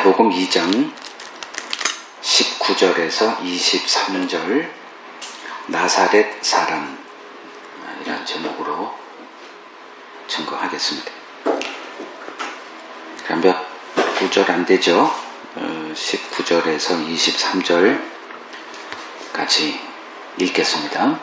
마태복음 2장 19절에서 23절 나사렛 사람 이라는 제목으로 증거하겠습니다. 그럼 몇 구절 안 되죠? 19절에서 23절까지 읽겠습니다.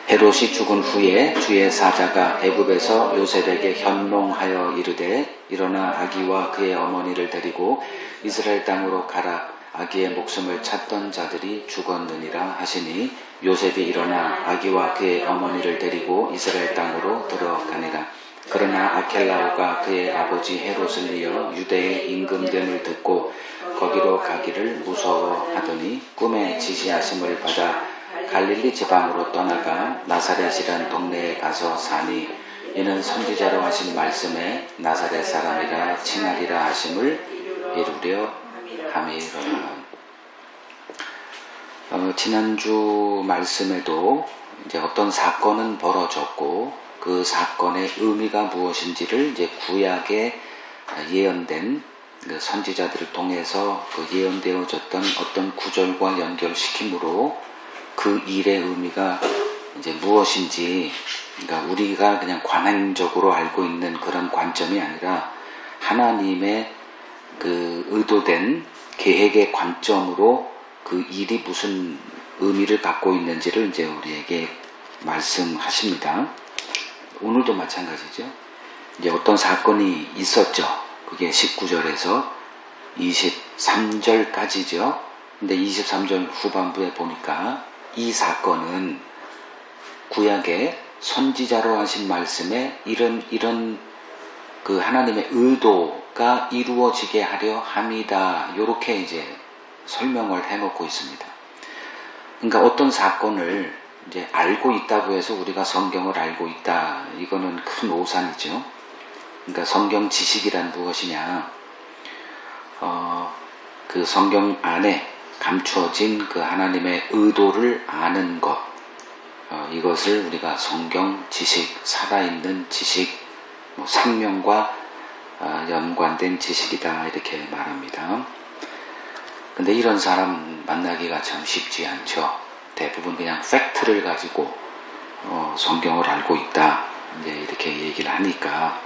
헤롯이 죽은 후에 주의 사자가 애굽에서 요셉에게 현몽하여 이르되 일어나 아기와 그의 어머니를 데리고 이스라엘 땅으로 가라. 아기의 목숨을 찾던 자들이 죽었느니라 하시니 요셉이 일어나 아기와 그의 어머니를 데리고 이스라엘 땅으로 들어가니라. 그러나 아켈라오가 그의 아버지 헤롯을 이어 유대의 임금됨을 듣고 거기로 가기를 무서워하더니 꿈에 지시하심을 받아 갈릴리 지방으로 떠나가 나사렛이란 동네에 가서 사니 이는 선지자로 하신 말씀에 나사렛 사람이라 칭하리라 하심을 이루려 함이로라. 지난주 말씀에도 이제 어떤 사건은 벌어졌고 그 사건의 의미가 무엇인지를 이제 구약에 예언된 그 선지자들을 통해서 그 예언되어졌던 어떤 구절과 연결시킴으로 그 일의 의미가 이제 무엇인지, 그러니까 우리가 그냥 관행적으로 알고 있는 그런 관점이 아니라 하나님의 그 의도된 계획의 관점으로 그 일이 무슨 의미를 갖고 있는지를 이제 우리에게 말씀하십니다. 오늘도 마찬가지죠. 이제 어떤 사건이 있었죠. 그게 19절에서 23절까지죠. 근데 23절 후반부에 보니까 이 사건은 구약의 선지자로 하신 말씀에 이런 그 하나님의 의도가 이루어지게 하려 함이다. 요렇게 이제 설명을 해놓고 있습니다. 그러니까 어떤 사건을 이제 알고 있다고 해서 우리가 성경을 알고 있다. 이거는 큰 오산이죠. 그러니까 성경 지식이란 무엇이냐? 그 성경 안에 감추어진 그 하나님의 의도를 아는 것, 이것을 우리가 성경 지식, 살아있는 지식, 생명과 연관된 지식이다 이렇게 말합니다. 근데 이런 사람 만나기가 참 쉽지 않죠. 대부분 그냥 팩트를 가지고 성경을 알고 있다 이제 이렇게 얘기를 하니까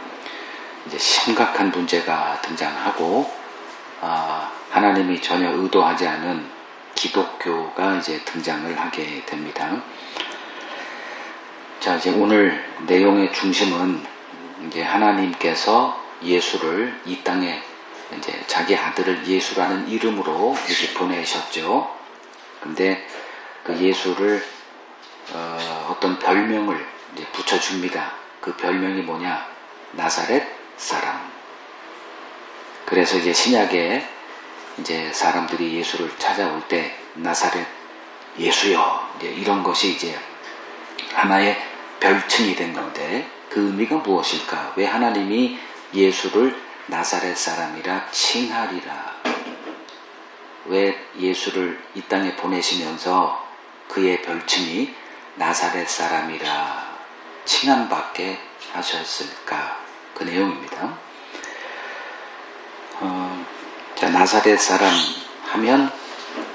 이제 심각한 문제가 등장하고 하나님이 전혀 의도하지 않은 기독교가 이제 등장을 하게 됩니다. 자, 이제 오늘 내용의 중심은 이제 하나님께서 예수를 이 땅에 이제 자기 아들을 예수라는 이름으로 이렇게 보내셨죠. 근데 그 예수를 어떤 별명을 이제 붙여줍니다. 그 별명이 뭐냐? 나사렛 사람. 그래서 이제 신약에 이제 사람들이 예수를 찾아올 때 나사렛 예수여 이제 이런 것이 이제 하나의 별칭이 된 건데 그 의미가 무엇일까? 왜 하나님이 예수를 나사렛 사람이라 칭하리라? 왜 예수를 이 땅에 보내시면서 그의 별칭이 나사렛 사람이라 칭함받게 하셨을까? 그 내용입니다. 자, 나사렛 사람 하면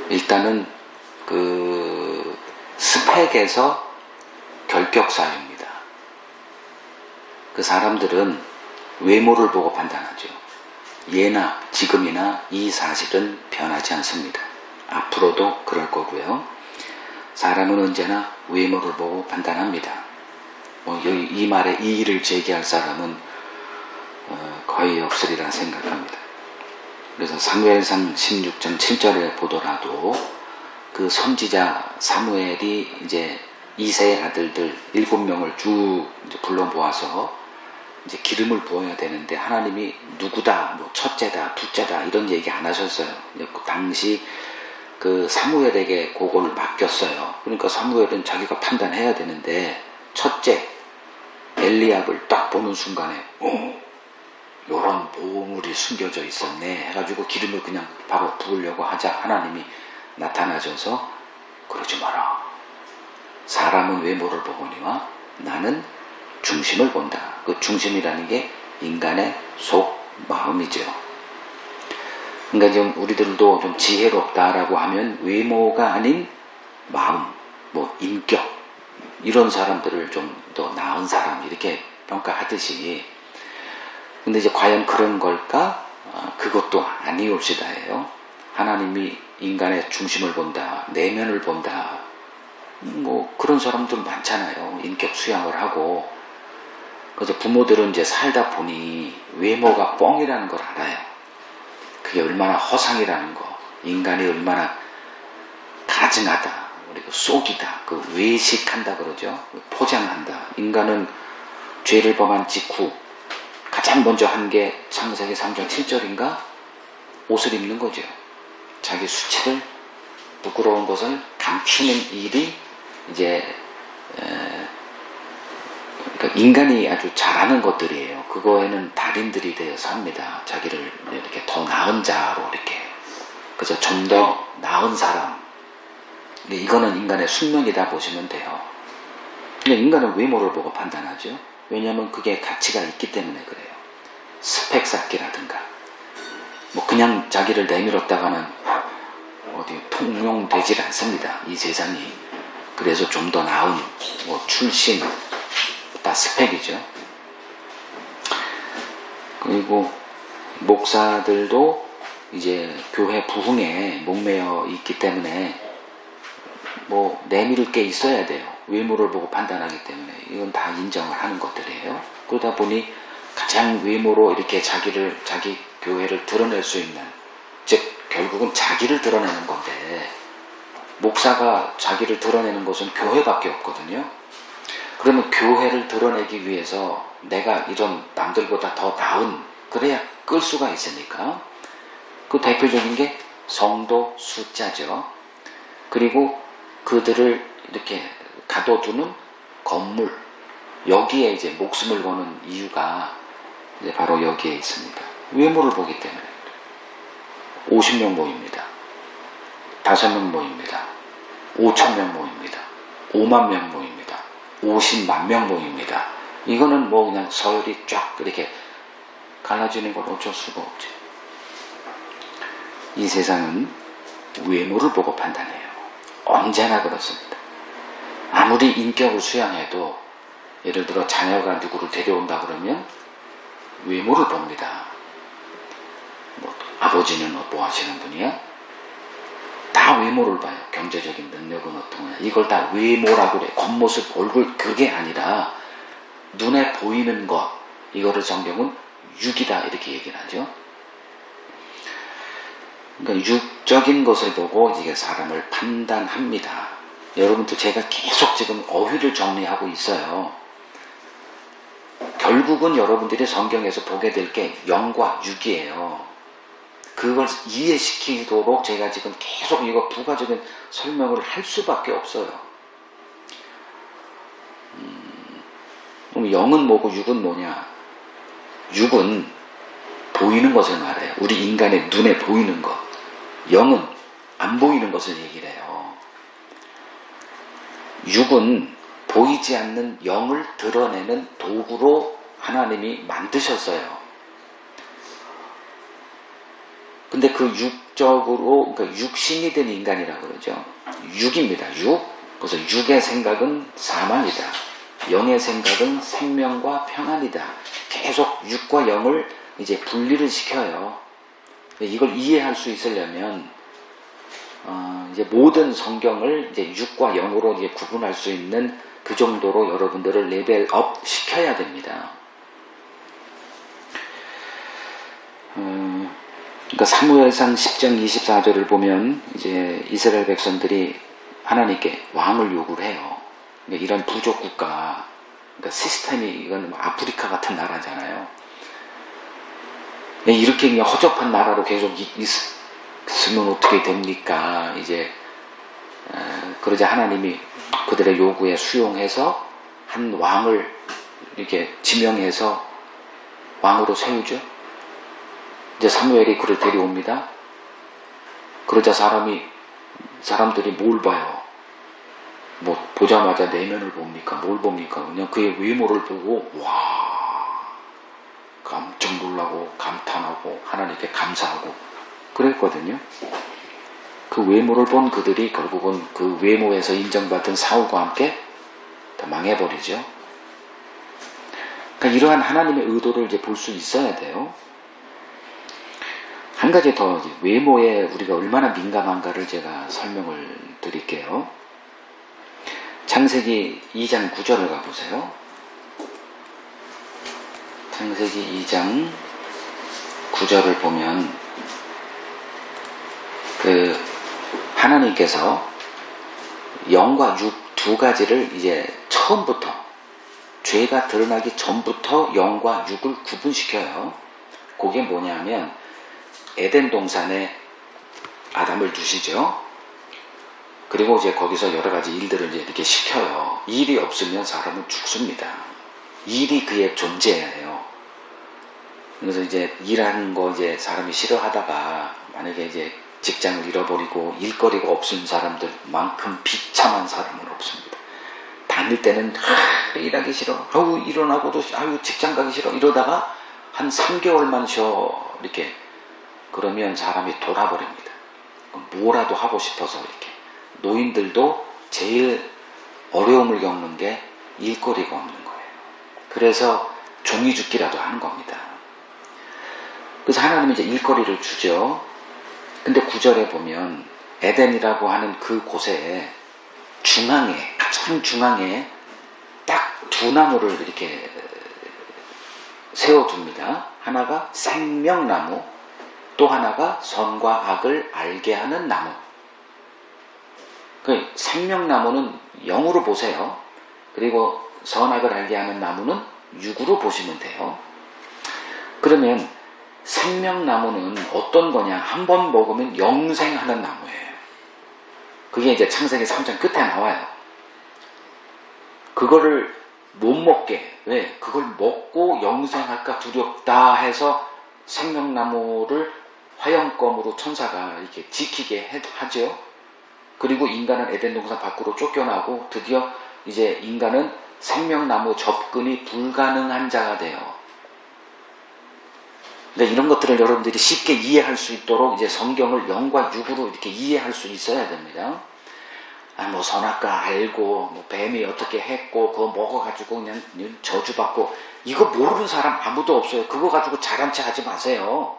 일단은 그 스펙에서 결격사유입니다. 그 사람들은 외모를 보고 판단하죠. 예나 지금이나 이 사실은 변하지 않습니다. 앞으로도 그럴 거고요. 사람은 언제나 외모를 보고 판단합니다. 이 말에 이의를 제기할 사람은 거의 없으리라 생각합니다. 그래서 사무엘상 16장 7절에 보더라도 그 선지자 사무엘이 이제 이새의 아들들 7명을 쭉 이제 불러 모아서 이제 기름을 부어야 되는데 하나님이 누구다, 뭐 첫째다, 둘째다 이런 얘기 안 하셨어요. 그 당시 그 사무엘에게 그걸 맡겼어요. 그러니까 사무엘은 자기가 판단해야 되는데 첫째 엘리압을 딱 보는 순간에 요런 보물이 숨겨져 있었네 해가지고 기름을 그냥 바로 부으려고 하자 하나님이 나타나셔서 그러지 마라. 사람은 외모를 보거니와 나는 중심을 본다. 그 중심이라는 게 인간의 속 마음이죠. 그러니까 좀 우리들도 좀 지혜롭다라고 하면 외모가 아닌 마음, 뭐 인격, 이런 사람들을 좀 더 나은 사람 이렇게 평가하듯이, 근데 이제 과연 그런 걸까? 그것도 아니옵시다예요. 하나님이 인간의 중심을 본다, 내면을 본다, 뭐 그런 사람들 많잖아요. 인격 수양을 하고. 그래서 부모들은 이제 살다 보니 외모가 뻥이라는 걸 알아요. 그게 얼마나 허상이라는 거, 인간이 얼마나 가증하다, 그리고 속이다, 그 외식한다 그러죠. 포장한다. 인간은 죄를 범한 직후 가장 먼저 한 게 창세기 3장 7절인가? 옷을 입는 거죠. 자기 수치를, 부끄러운 것을 감추는 일이 이제 그러니까 인간이 아주 잘하는 것들이에요. 그거에는 달인들이 되어 삽니다. 자기를 이렇게 더 나은 자로 이렇게. 그래서 좀 더 나은 사람. 이거는 인간의 숙명이다 보시면 돼요. 근데 인간은 외모를 보고 판단하죠. 왜냐하면 그게 가치가 있기 때문에 그래요. 스펙 쌓기라든가, 뭐 그냥 자기를 내밀었다가는 어디 통용되질 않습니다. 이 세상이. 그래서 좀 더 나은 뭐 출신, 다 스펙이죠. 그리고 목사들도 이제 교회 부흥에 목매어 있기 때문에 뭐 내밀을 게 있어야 돼요. 외모를 보고 판단하기 때문에. 이건 다 인정을 하는 것들이에요. 그러다 보니 가장 외모로 이렇게 자기 교회를 드러낼 수 있는, 즉 결국은 자기를 드러내는 건데, 목사가 자기를 드러내는 것은 교회밖에 없거든요. 그러면 교회를 드러내기 위해서 내가 이런 남들보다 더 나은, 그래야 끌 수가 있으니까. 그 대표적인 게 성도 숫자죠. 그리고 그들을 이렇게 가둬두는 건물, 여기에 이제 목숨을 거는 이유가 이제 바로 여기에 있습니다. 외모를 보기 때문에. 50명 모입니다. 5명 모입니다. 5,000명 모입니다. 5만 명 모입니다. 50만 명 모입니다. 이거는 뭐 그냥 서열이 쫙 이렇게 갈라지는 건 어쩔 수가 없죠. 이 세상은 외모를 보고 판단해요. 언제나 그렇습니다. 아무리 인격을 수양해도, 예를 들어 자녀가 누구를 데려온다 그러면 외모를 봅니다. 뭐 아버지는 뭐 하시는 분이야? 다 외모를 봐요. 경제적인 능력은 어떠냐. 이걸 다 외모라고 그래. 겉모습, 얼굴, 그게 아니라 눈에 보이는 것. 이거를 성경은 육이다 이렇게 얘기를 하죠. 그러니까 육적인 것을 보고 이게 사람을 판단합니다. 여러분들, 제가 계속 지금 어휘를 정리하고 있어요. 결국은 여러분들이 성경에서 보게 될 게 영과 육이에요. 그걸 이해시키도록 제가 지금 계속 이거 부가적인 설명을 할 수밖에 없어요. 그럼 영은 뭐고 육은 뭐냐? 육은 보이는 것을 말해요. 우리 인간의 눈에 보이는 것. 영은 안 보이는 것을 얘기를 해요. 육은 보이지 않는 영을 드러내는 도구로 하나님이 만드셨어요. 근데 그 육적으로, 그러니까 육신이 된 인간이라고 그러죠. 육입니다. 육. 그래서 육의 생각은 사망이다. 영의 생각은 생명과 평안이다. 계속 육과 영을 이제 분리를 시켜요. 이걸 이해할 수 있으려면 이제 모든 성경을 이제 육과 영으로 이제 구분할 수 있는 그 정도로 여러분들을 레벨업 시켜야 됩니다. 그러니까 사무엘상 10장 24절을 보면 이제 이스라엘 백성들이 하나님께 왕을 요구를 해요. 그러니까 이런 부족 국가, 그러니까 시스템이, 이건 아프리카 같은 나라잖아요. 이렇게 그냥 허접한 나라로 계속 있으면 어떻게 됩니까? 이제 그러자 하나님이 그들의 요구에 수용해서 한 왕을 이렇게 지명해서 왕으로 세우죠. 이제 사무엘이 그를 데려옵니다. 그러자 사람들이 뭘 봐요? 뭐 보자마자 내면을 봅니까? 뭘 봅니까? 그냥 그의 외모를 보고 와, 깜짝 놀라고 감탄하고 하나님께 감사하고 그랬거든요. 그 외모를 본 그들이 결국은 그 외모에서 인정받은 사울과 함께 다 망해버리죠. 그러니까 이러한 하나님의 의도를 이제 볼 수 있어야 돼요. 한 가지 더 외모에 우리가 얼마나 민감한가를 제가 설명을 드릴게요. 창세기 2장 9절을 가보세요. 창세기 2장 9절을 보면 하나님께서 영과 육 두 가지를 이제 처음부터 죄가 드러나기 전부터 영과 육을 구분시켜요. 그게 뭐냐면 에덴 동산에 아담을 두시죠. 그리고 이제 거기서 여러 가지 일들을 이제 이렇게 시켜요. 일이 없으면 사람은 죽습니다. 일이 그의 존재예요. 그래서 이제 일하는 거 이제 사람이 싫어하다가 만약에 이제 직장을 잃어버리고 일거리가 없은 사람들만큼 비참한 사람은 없습니다. 다닐 때는 일하기 싫어. 일어나고도 직장 가기 싫어. 이러다가 한 3개월만 쉬어. 이렇게 그러면 사람이 돌아버립니다. 뭐라도 하고 싶어서 이렇게. 노인들도 제일 어려움을 겪는 게 일거리가 없는 거예요. 그래서 종이 죽기라도 하는 겁니다. 그래서 하나님은 이제 일거리를 주죠. 근데 9절에 보면 에덴이라고 하는 그 곳에 중앙에, 가장 중앙에 딱 두 나무를 이렇게 세워둡니다. 하나가 생명나무, 또 하나가 선과 악을 알게 하는 나무. 그 생명나무는 영으로 보세요. 그리고 선악을 알게 하는 나무는 육으로 보시면 돼요. 그러면 생명나무는 어떤 거냐? 한 번 먹으면 영생하는 나무예요. 그게 이제 창세기 3장 끝에 나와요. 그거를 못 먹게, 왜? 그걸 먹고 영생할까 두렵다 해서 생명나무를 화형검으로 천사가 이렇게 지키게 하죠. 그리고 인간은 에덴 동산 밖으로 쫓겨나고 드디어 이제 인간은 생명나무 접근이 불가능한 자가 돼요. 그러니까 이런 것들을 여러분들이 쉽게 이해할 수 있도록 이제 성경을 영과 육으로 이렇게 이해할 수 있어야 됩니다. 뭐 선악과 알고 뱀이 어떻게 했고 그거 먹어가지고 그냥 저주받고 이거 모르는 사람 아무도 없어요. 그거 가지고 잘한 체 하지 마세요.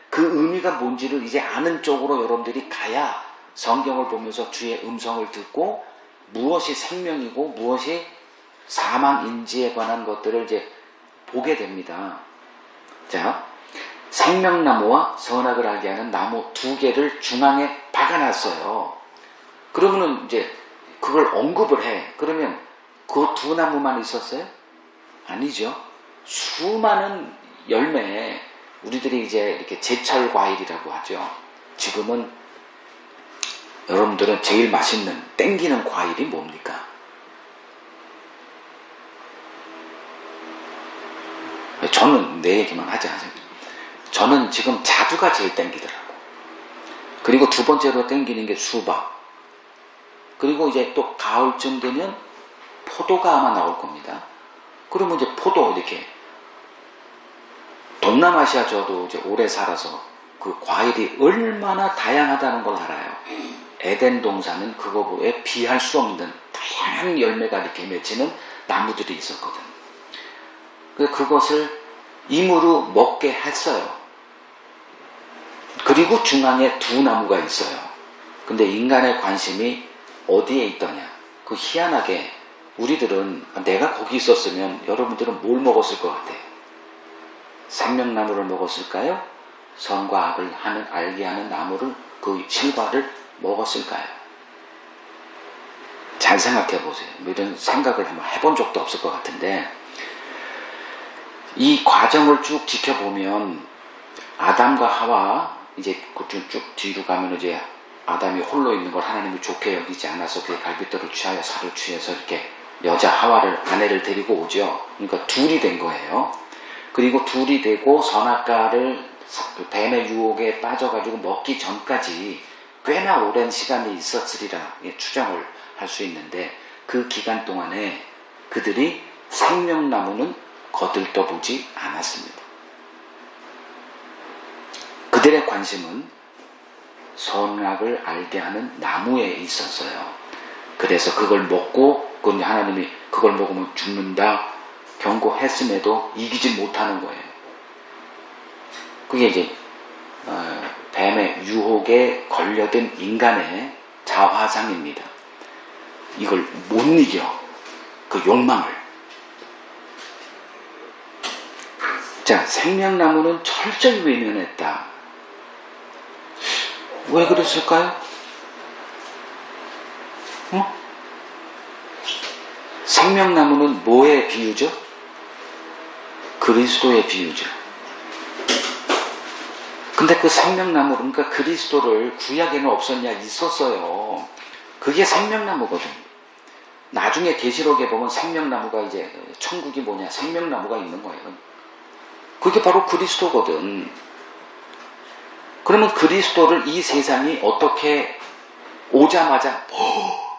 그 의미가 뭔지를 이제 아는 쪽으로 여러분들이 가야 성경을 보면서 주의 음성을 듣고 무엇이 생명이고 무엇이 사망인지에 관한 것들을 이제 보게 됩니다. 자, 생명나무와 선악을 알게 하는 나무 두 개를 중앙에 박아놨어요. 그러면은 이제 그걸 언급을 해. 그러면 그 두 나무만 있었어요? 아니죠. 수많은 열매, 우리들이 이제 이렇게 제철 과일이라고 하죠. 지금은 여러분들은 제일 맛있는, 땡기는 과일이 뭡니까? 저는 내 얘기만 하지 않습니다. 저는 지금 자두가 제일 땡기더라고. 그리고 두 번째로 땡기는 게 수박. 그리고 이제 또 가을쯤 되면 포도가 아마 나올 겁니다. 그러면 이제 포도 이렇게 동남아시아 저도 이제 오래 살아서 그 과일이 얼마나 다양하다는 걸 알아요. 에덴 동산은 그거에 비할 수 없는 다양한 열매가 이렇게 맺히는 나무들이 있었거든. 그것을 임으로 먹게 했어요. 그리고 중앙에 두 나무가 있어요. 근데 인간의 관심이 어디에 있더냐? 그 희한하게 우리들은 내가 거기 있었으면 여러분들은 뭘 먹었을 것 같아요? 생명나무를 먹었을까요? 선과 악을 알게 하는 나무를, 그 실과를 먹었을까요? 잘 생각해 보세요. 이런 생각을 한번 해본 적도 없을 것 같은데 이 과정을 쭉 지켜보면 아담과 하와 이제 쭉 뒤로 가면 이제 아담이 홀로 있는 걸 하나님이 좋게 여기지 않아서 그의 갈빗돌을 취하여 살을 취해서 이렇게 여자 하와를 아내를 데리고 오죠. 그러니까 둘이 된 거예요. 그리고 둘이 되고 선악과를 뱀의 유혹에 빠져가지고 먹기 전까지 꽤나 오랜 시간이 있었으리라 추정을 할 수 있는데 그 기간 동안에 그들이 생명나무는 거들떠보지 않았습니다. 그들의 관심은 선악을 알게 하는 나무에 있었어요. 그래서 그걸 먹고, 그건 하나님이 그걸 먹으면 죽는다 경고했음에도 이기지 못하는 거예요. 그게 이제 뱀의 유혹에 걸려든 인간의 자화상입니다. 이걸 못 이겨, 그 욕망을. 자, 생명나무는 철저히 외면했다. 왜 그랬을까요? 생명나무는 뭐의 비유죠? 그리스도의 비유죠. 근데 그 생명나무, 그러니까 그리스도를 구약에는 없었냐? 있었어요. 그게 생명나무거든. 나중에 계시록에 보면 생명나무가 이제 천국이 뭐냐? 생명나무가 있는 거예요. 그게 바로 그리스도거든. 그러면 그리스도를 이 세상이 어떻게 오자마자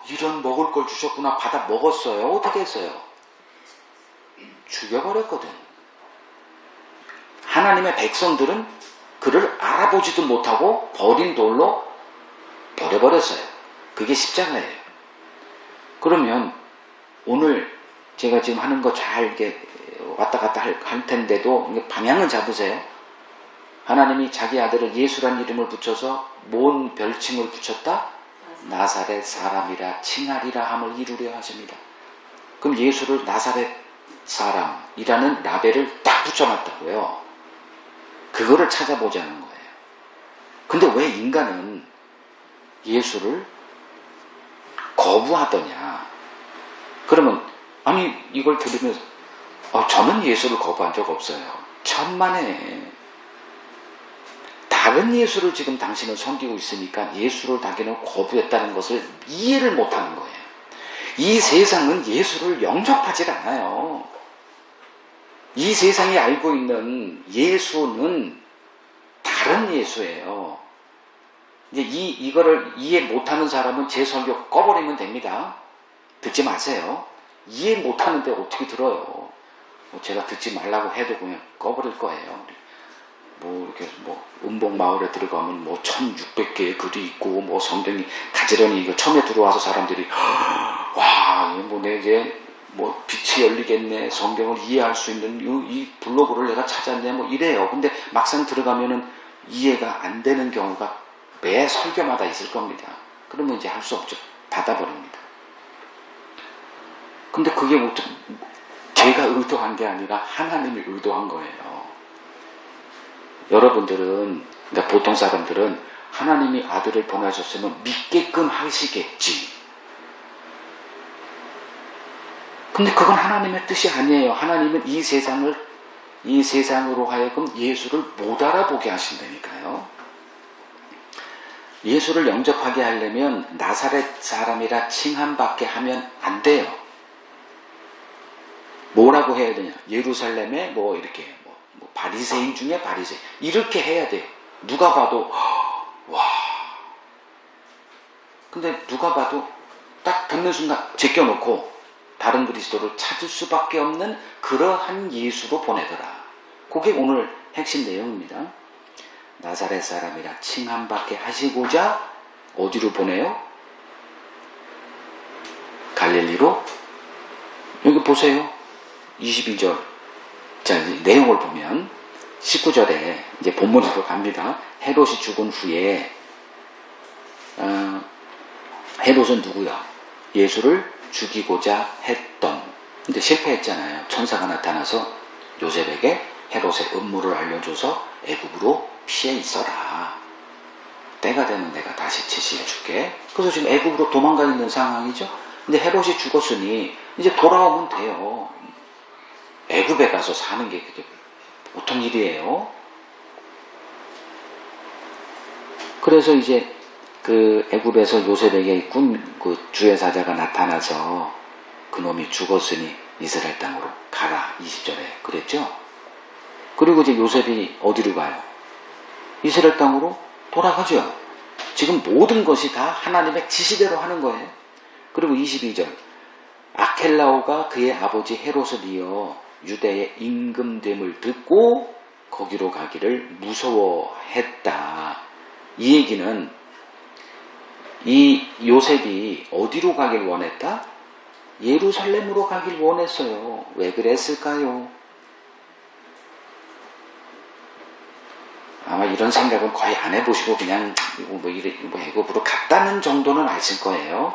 이런 먹을 걸 주셨구나 받아 먹었어요? 어떻게 했어요? 죽여버렸거든. 하나님의 백성들은 그를 알아보지도 못하고 버린 돌로 버려버렸어요. 그게 십자가예요. 그러면 오늘 제가 지금 하는 거 잘 이렇게 왔다 갔다 할 텐데도 방향을 잡으세요. 하나님이 자기 아들을 예수란 이름을 붙여서 뭔 별칭을 붙였다? 나사렛 사람이라 칭하리라 함을 이루려 하십니다. 그럼 예수를 나사렛 사람이라는 라벨을 딱 붙여놨다고요. 그거를 찾아보자는 거예요. 근데 왜 인간은 예수를 거부하더냐? 그러면 아니 이걸 들으면서 저는 예수를 거부한 적 없어요. 천만에. 다른 예수를 지금 당신은 섬기고 있으니까 예수를 당신은 거부했다는 것을 이해를 못하는 거예요. 이 세상은 예수를 영접하지 않아요. 이 세상이 알고 있는 예수는 다른 예수예요. 이제 이거를 이해 못하는 사람은 제 설교 꺼버리면 됩니다. 듣지 마세요. 이해 못하는데 어떻게 들어요? 제가 듣지 말라고 해도 그냥 꺼버릴 거예요. 이렇게 음복 마을에 들어가면 1600개의 글이 있고 성경이 가지런히 이거 처음에 들어와서 사람들이 와, 내 이제 빛이 열리겠네. 성경을 이해할 수 있는 이 블로그를 내가 찾았네. 이래요. 근데 막상 들어가면은 이해가 안 되는 경우가 매 설교마다 있을 겁니다. 그러면 이제 할 수 없죠. 닫아버립니다. 근데 그게 제가 의도한 게 아니라 하나님이 의도한 거예요. 여러분들은, 그러니까 보통 사람들은 하나님이 아들을 보내셨으면 믿게끔 하시겠지. 근데 그건 하나님의 뜻이 아니에요. 하나님은 이 세상으로 하여금 예수를 못 알아보게 하신다니까요. 예수를 영접하게 하려면 나사렛 사람이라 칭함받게 하면 안 돼요. 뭐라고 해야 되냐? 예루살렘에 이렇게 바리새인 중에 바리새인 이렇게 해야 돼요. 누가 봐도 와. 근데 누가 봐도 딱 듣는 순간 제껴놓고 다른 그리스도를 찾을 수밖에 없는 그러한 예수로 보내더라. 그게 오늘 핵심 내용입니다. 나사렛 사람이라 칭함받게 하시고자 어디로 보내요? 갈릴리로? 여기 보세요. 22절. 자, 내용을 보면 19절에 이제 본문으로 갑니다. 헤롯이 죽은 후에 헤롯은 누구야? 예수를 죽이고자 했던. 근데 실패했잖아요. 천사가 나타나서 요셉에게 헤롯의 음모를 알려줘서 애굽으로 피해 있어라. 때가 되면 내가 다시 지시해 줄게. 그래서 지금 애굽으로 도망가 있는 상황이죠. 근데 헤롯이 죽었으니 이제 돌아오면 돼요. 애굽에 가서 사는 게 그게 보통 일이에요. 그래서 이제 그 애굽에서 요셉에게 그 주의 사자가 나타나서 그놈이 죽었으니 이스라엘 땅으로 가라. 20절에 그랬죠. 그리고 이제 요셉이 어디로 가요? 이스라엘 땅으로 돌아가죠. 지금 모든 것이 다 하나님의 지시대로 하는 거예요. 그리고 22절 아켈라오가 그의 아버지 헤롯을 이어 유대의 임금됨을 듣고 거기로 가기를 무서워했다. 이 얘기는 이 요셉이 어디로 가길 원했다? 예루살렘으로 가길 원했어요. 왜 그랬을까요? 아마 이런 생각은 거의 안 해보시고 그냥 애굽으로 갔다는 정도는 아실 거예요.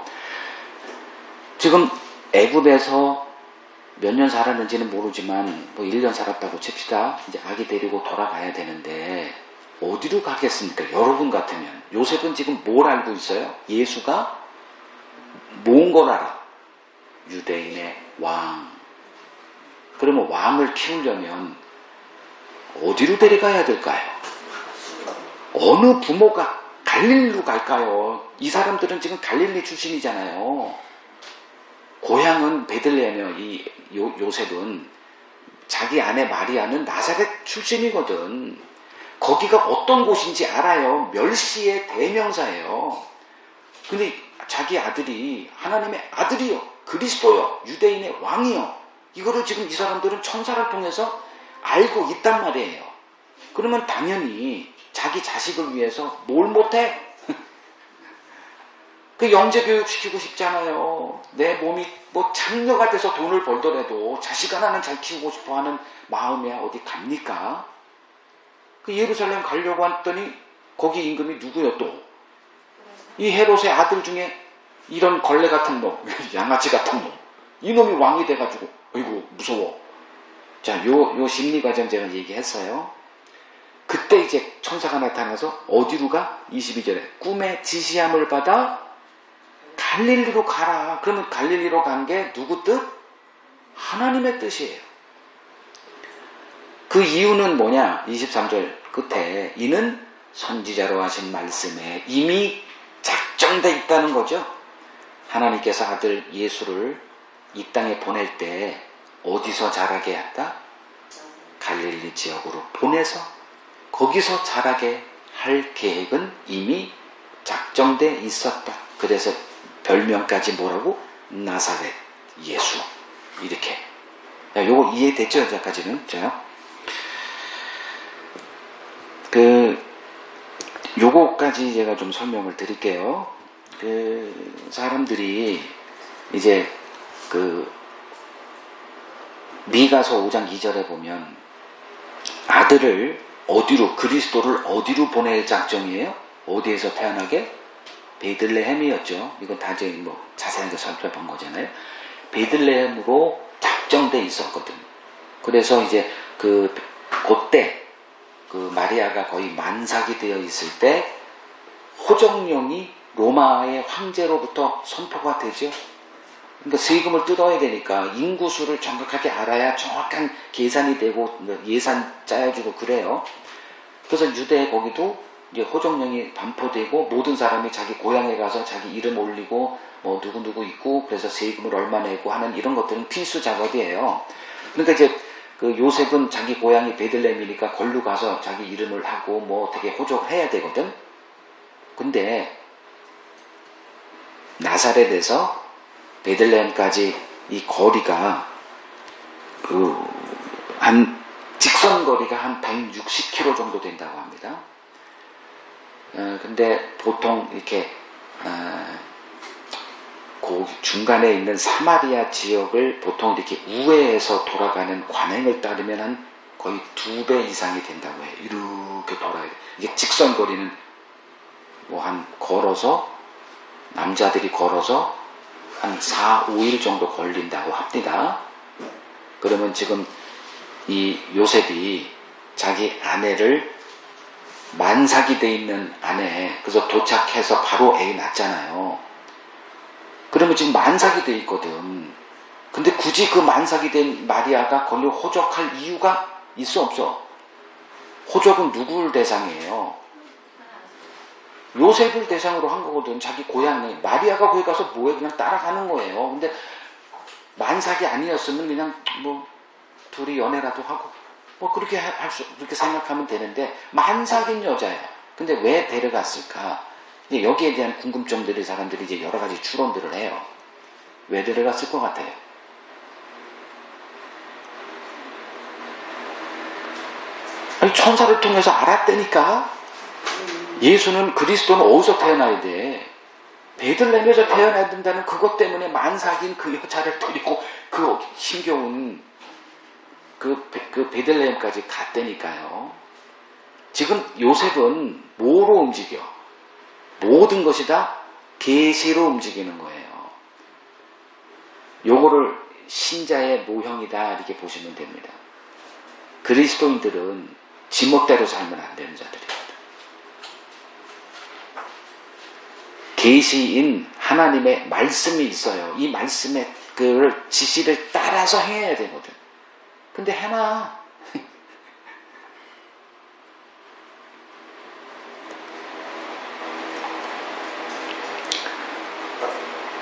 지금 애굽에서 몇 년 살았는지는 모르지만 1년 살았다고 칩시다. 이제 아기 데리고 돌아가야 되는데 어디로 가겠습니까? 여러분 같으면. 요셉은 지금 뭘 알고 있어요? 예수가 뭔 걸 알아? 유대인의 왕. 그러면 왕을 키우려면 어디로 데려가야 될까요? 어느 부모가 갈릴리로 갈까요? 이 사람들은 지금 갈릴리 출신이잖아요. 고향은 베들레헴이에요. 이 요셉은 자기 아내 마리아는 나사렛 출신이거든. 거기가 어떤 곳인지 알아요. 멸시의 대명사예요. 근데 자기 아들이 하나님의 아들이요, 그리스도요, 유대인의 왕이요, 이거를 지금 이 사람들은 천사를 통해서 알고 있단 말이에요. 그러면 당연히 자기 자식을 위해서 뭘 못해? 그 영재교육 시키고 싶잖아요. 내 몸이 장녀가 돼서 돈을 벌더라도 자식 하나는 잘 키우고 싶어하는 마음이야 어디 갑니까? 그 예루살렘 가려고 했더니 거기 임금이 누구요 또? 이 헤롯의 아들 중에 이런 걸레 같은 놈, 양아치 같은 놈, 이놈이 왕이 돼가지고 어이구 무서워. 자, 요 심리 과정 제가 얘기했어요. 그때 이제 천사가 나타나서 어디로 가? 22절에 꿈에 지시함을 받아 갈릴리로 가라. 그러면 갈릴리로 간 게 누구 뜻? 하나님의 뜻이에요. 그 이유는 뭐냐? 23절 끝에 이는 선지자로 하신 말씀에 이미 작정돼 있다는 거죠. 하나님께서 아들 예수를 이 땅에 보낼 때 어디서 자라게 했다? 갈릴리 지역으로 보내서 거기서 자라게 할 계획은 이미 작정돼 있었다. 그래서 별명까지 뭐라고? 나사렛 예수. 이렇게. 요거 이해됐죠? 여기까지는. 자, 요거까지 제가 좀 설명을 드릴게요. 사람들이 이제 미가서 5장 2절에 보면 아들을 어디로, 그리스도를 어디로 보낼 작정이에요? 어디에서 태어나게? 베들레헴이었죠. 이건 다 이제 자세하게 살펴본 거잖아요. 베들레헴으로 작정돼 있었거든. 그래서 이제 그때 마리아가 거의 만삭이 되어 있을 때 호정령이 로마의 황제로부터 선포가 되죠. 그러니까 세금을 뜯어야 되니까 인구수를 정확하게 알아야 정확한 계산이 되고 예산 짜여주고 그래요. 그래서 유대 거기도 이제 호정령이 반포되고 모든 사람이 자기 고향에 가서 자기 이름 올리고 누구 있고 그래서 세금을 얼마 내고 하는 이런 것들은 필수 작업이에요. 그러니까 이제 요셉은 자기 고향이 베들레헴이니까 걸로 가서 자기 이름을 하고 어떻게 호적해야 되거든. 근데 나사렛에서 베들레헴까지 이 거리가 한 직선 거리가 한 160km 정도 된다고 합니다. 근데 보통 이렇게 그 중간에 있는 사마리아 지역을 보통 이렇게 우회해서 돌아가는 관행을 따르면 한 거의 2배 이상이 된다고 해요. 이렇게 돌아야 돼. 이게 직선 거리는 한 걸어서 남자들이 걸어서 한 4, 5일 정도 걸린다고 합니다. 그러면 지금 이 요셉이 자기 아내를 만삭이 돼 있는 아내, 그래서 도착해서 바로 애 낳잖아요. 그러면 지금 만삭이 돼 있거든. 근데 굳이 그 만삭이 된 마리아가 거기를 호적할 이유가 있어 없어? 호적은 누구를 대상이에요? 요셉을 대상으로 한 거거든. 자기 고향에. 마리아가 거기 가서 뭐해? 그냥 따라가는 거예요. 근데 만삭이 아니었으면 그냥 둘이 연애라도 하고 그렇게 그렇게 생각하면 되는데 만삭인 여자예요. 근데 왜 데려갔을까? 여기에 대한 궁금증들이 사람들이 이제 여러 가지 추론들을 해요. 왜 데려갔을 것 같아요? 아니, 천사를 통해서 알았다니까. 예수는 그리스도는 어디서 태어나야 돼? 베들레헴에서 태어나야 된다는 그것 때문에 만삭인 그 여자를 데리고 그 힘겨운 그 베들레헴까지 갔다니까요. 지금 요셉은 뭐로 움직여? 모든 것이 다 계시로 움직이는 거예요. 요거를 신자의 모형이다 이렇게 보시면 됩니다. 그리스도인들은 지멋대로 살면 안 되는 자들입니다. 계시인 하나님의 말씀이 있어요. 이 말씀의 그 지시를 따라서 행해야 되거든. 근데 해놔.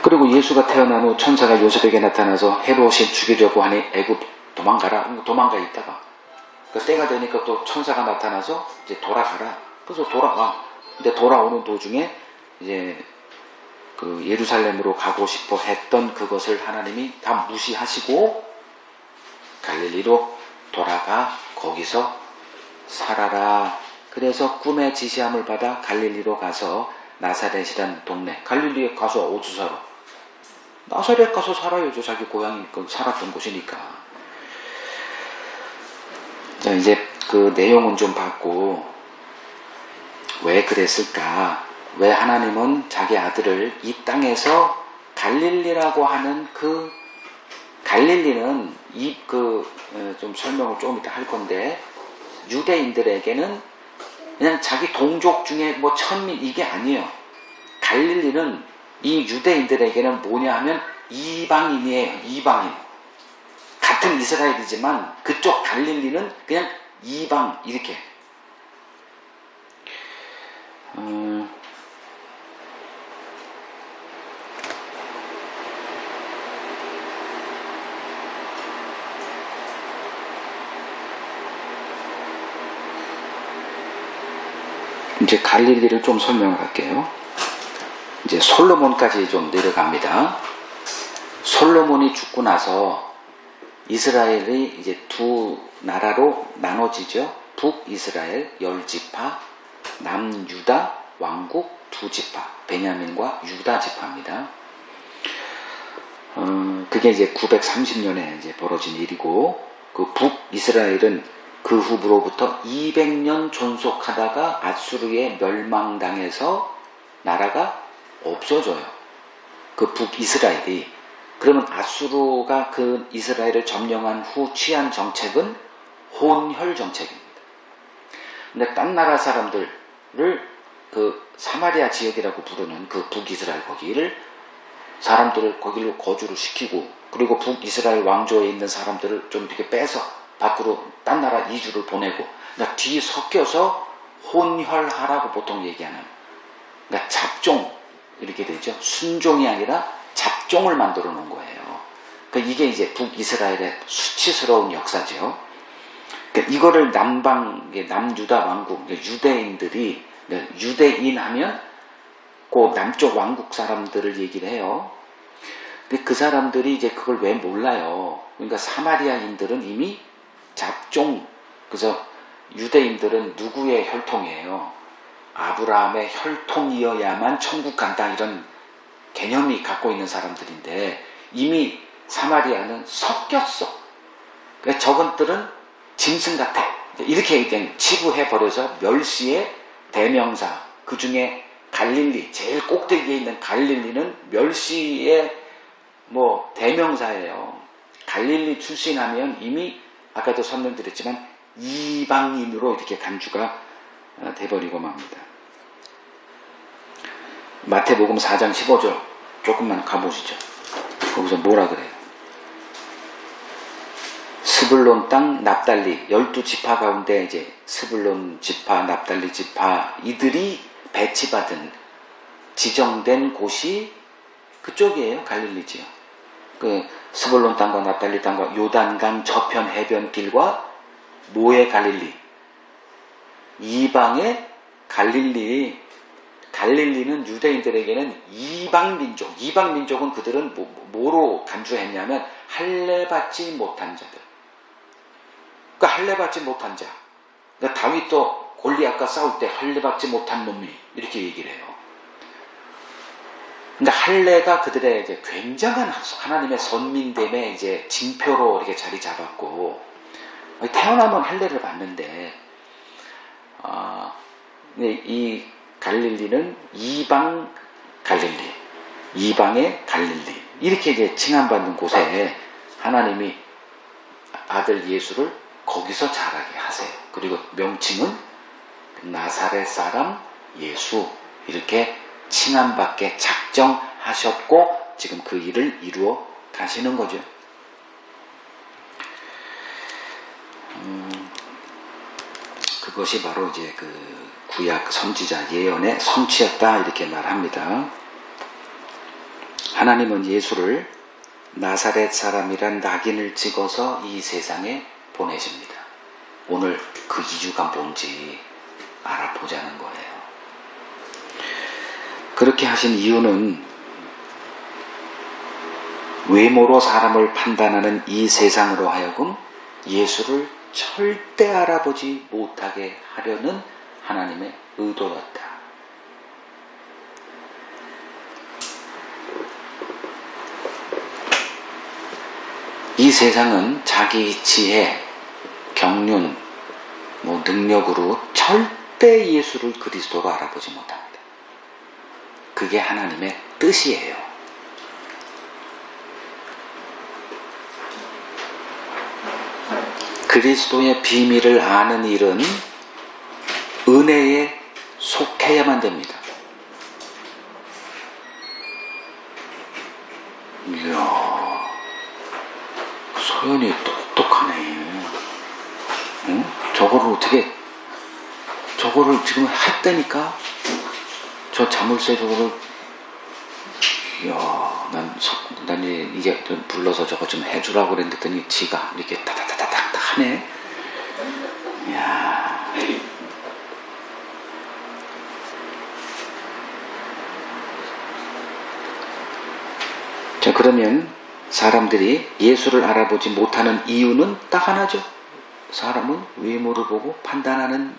그리고 예수가 태어난 후 천사가 요셉에게 나타나서 헤롯이 죽이려고 하니 애굽 도망가라. 도망가 있다가 그 때가 되니까 또 천사가 나타나서 이제 돌아가라. 그래서 돌아와. 근데 돌아오는 도중에 이제 그 예루살렘으로 가고 싶어 했던 그것을 하나님이 다 무시하시고 갈릴리로 돌아가 거기서 살아라. 그래서 꿈의 지시함을 받아 갈릴리로 가서 나사렛이란 동네. 갈릴리에 가서 어디서 살아? 나사렛 가서 살아야죠. 자기 고향이니까 살았던 곳이니까. 자, 이제 그 내용은 좀 봤고 왜 그랬을까? 왜 하나님은 자기 아들을 이 땅에서 갈릴리라고 하는 그 갈릴리는 좀 설명을 좀 이따 할 건데 유대인들에게는 그냥 자기 동족 중에 뭐 천민 이게 아니에요. 갈릴리는 이 유대인들에게는 뭐냐 하면 이방인이에요. 이방인. 같은 이스라엘이지만 그쪽 갈릴리는 그냥 이방 이렇게. 이제 갈릴리를 좀 설명을 할게요. 이제 솔로몬까지 좀 내려갑니다. 솔로몬이 죽고 나서 이스라엘이 이제 두 나라로 나눠지죠. 북이스라엘 10지파, 남유다 왕국 2지파, 베냐민과 유다 지파입니다. 그게 이제 930년에 이제 벌어진 일이고, 그 북이스라엘은 그 후부로부터 200년 존속하다가 아수르에 멸망당해서 나라가 없어져요. 그 북이스라엘이. 그러면 아수르가 그 이스라엘을 점령한 후 취한 정책은 혼혈 정책입니다. 근데 딴 나라 사람들을 그 사마리아 지역이라고 부르는 그 북이스라엘 거기를 사람들을 거기로 거주를 시키고, 그리고 북이스라엘 왕조에 있는 사람들을 좀 이렇게 빼서 밖으로 딴 나라 이주를 보내고, 그러니까 뒤 섞여서 혼혈하라고 보통 얘기하는, 그러니까 잡종 이렇게 되죠. 순종이 아니라 잡종을 만들어 놓은 거예요. 그러니까 이게 이제 북이스라엘의 수치스러운 역사죠. 그러니까 이거를 남유다 왕국, 유대인들이, 유대인 하면 그 남쪽 왕국 사람들을 얘기를 해요. 근데 그 사람들이 이제 그걸 왜 몰라요? 그러니까 사마리아인들은 이미 잡종, 그래서 유대인들은 누구의 혈통이에요? 아브라함의 혈통이어야만 천국 간다, 이런 개념이 갖고 있는 사람들인데 이미 사마리아는 섞였어. 그러니까 저것들은 짐승 같아. 이렇게 그냥 치부해버려서 멸시의 대명사, 그 중에 갈릴리, 제일 꼭대기에 있는 갈릴리는 멸시의 뭐 대명사예요. 갈릴리 출신하면 이미 아까도 설명드렸지만 이방인으로 이렇게 간주가 돼버리고 맙니다. 마태복음 4장 15절 조금만 가보시죠. 거기서 뭐라 그래요? 스불론 땅 납달리 12지파 가운데 이제 스불론 지파, 납달리 지파 이들이 배치받은 지정된 곳이 그쪽이에요. 갈릴리지요. 그 스불론 땅과 납달리 땅과 요단강 저편 해변길과 노예 갈릴리, 이방의 갈릴리는 유대인들에게는 이방민족, 이방민족은 그들은 뭐로 간주했냐면 할례받지 못한 자들. 그러니까 할례받지 못한 자, 그러니까 다윗도 골리앗과 싸울 때 할례 받지 못한 놈이 이렇게 얘기를 해요. 근데 할례가 그들의 이제 굉장한 하나님의 선민됨의 이제 징표로 이렇게 자리 잡았고, 태어나면 할례를 받는데, 이 갈릴리는 이방 갈릴리, 이방의 갈릴리, 이렇게 이제 칭함받는 곳에 하나님이 아들 예수를 거기서 자라게 하세요. 그리고 명칭은 나사렛 사람 예수, 이렇게 칭함받게 작정하셨고 지금 그 일을 이루어 가시는 거죠. 그것이 바로 이제 그 구약 선지자 예언의 성취였다, 이렇게 말합니다. 하나님은 예수를 나사렛 사람이란 낙인을 찍어서 이 세상에 보내십니다. 오늘 그 이유가 뭔지 알아보자는 거예요. 그렇게 하신 이유는 외모로 사람을 판단하는 이 세상으로 하여금 예수를 절대 알아보지 못하게 하려는 하나님의 의도였다. 이 세상은 자기 지혜, 경륜, 능력으로 절대 예수를 그리스도로 알아보지 못합니다. 그게 하나님의 뜻이에요. 그리스도의 비밀을 아는 일은 은혜에 속해야만 됩니다. 이야, 소연이 똑똑하네. 응? 저거를 지금 했다니까? 저 자물쇠 저거를, 이야, 난 이제 불러서 저거 좀 해주라고 그랬더니 지가 이렇게 타다다다닥 하네. 이야. 자, 그러면 사람들이 예수를 알아보지 못하는 이유는 딱 하나죠. 사람은 외모를 보고 판단하는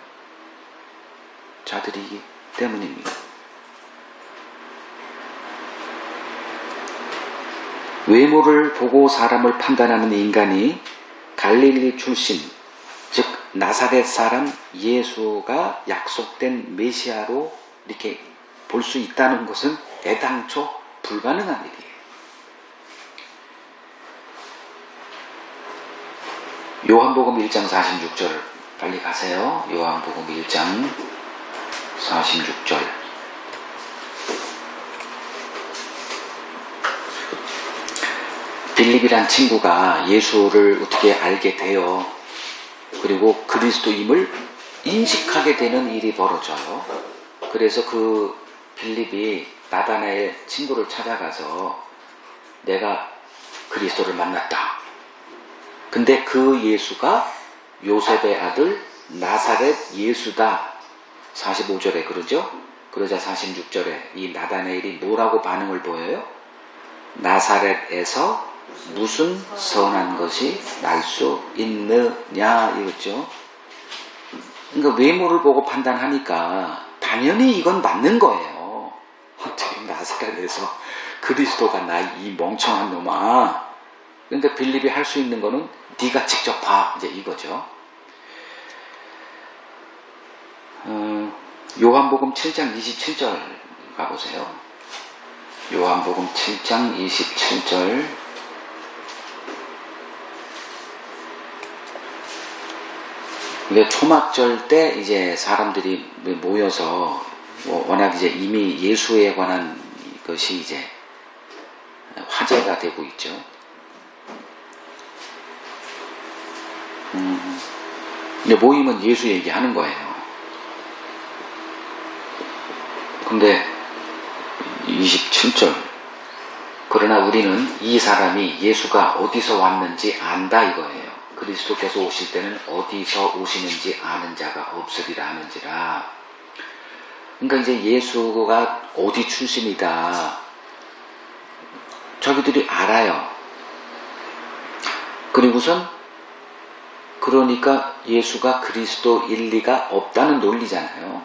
자들이기 때문입니다. 외모를 보고 사람을 판단하는 인간이 갈릴리 출신, 즉 나사렛 사람 예수가 약속된 메시아로 이렇게 볼 수 있다는 것은 애당초 불가능한 일이에요. 요한복음 1장 46절 빨리 가세요. 요한복음 1장 46절. 빌립이란 친구가 예수를 어떻게 알게 돼요. 그리고 그리스도임을 인식하게 되는 일이 벌어져요. 그래서 그 빌립이 나다나엘 친구를 찾아가서 내가 그리스도를 만났다. 근데 그 예수가 요셉의 아들 나사렛 예수다. 45절에 그러죠. 그러자 46절에 이 나다나엘이 뭐라고 반응을 보여요? 나사렛에서 무슨 선한 것이 날 수 있느냐 이거죠. 그러니까 외모를 보고 판단하니까 당연히 이건 맞는 거예요. 어떻게 나사렛에서 그리스도가 나 이 멍청한 놈아. 그러니까 빌립이 할 수 있는 거는 네가 직접 봐, 이제 이거죠. 요한복음 7장 27절 가보세요. 요한복음 7장 27절. 이게 초막절 때 이제 사람들이 모여서 워낙 이제 이미 예수에 관한 것이 이제 화제가 되고 있죠. 근데 모이면 예수 얘기하는 거예요. 근데 27절. 그러나 우리는 이 사람이 예수가 어디서 왔는지 안다 이거예요. 그리스도께서 오실 때는 어디서 오시는지 아는 자가 없으리라 하는지라. 그러니까 이제 예수가 어디 출신이다. 저기들이 알아요. 그리고선 그러니까 예수가 그리스도일 리가 없다는 논리잖아요.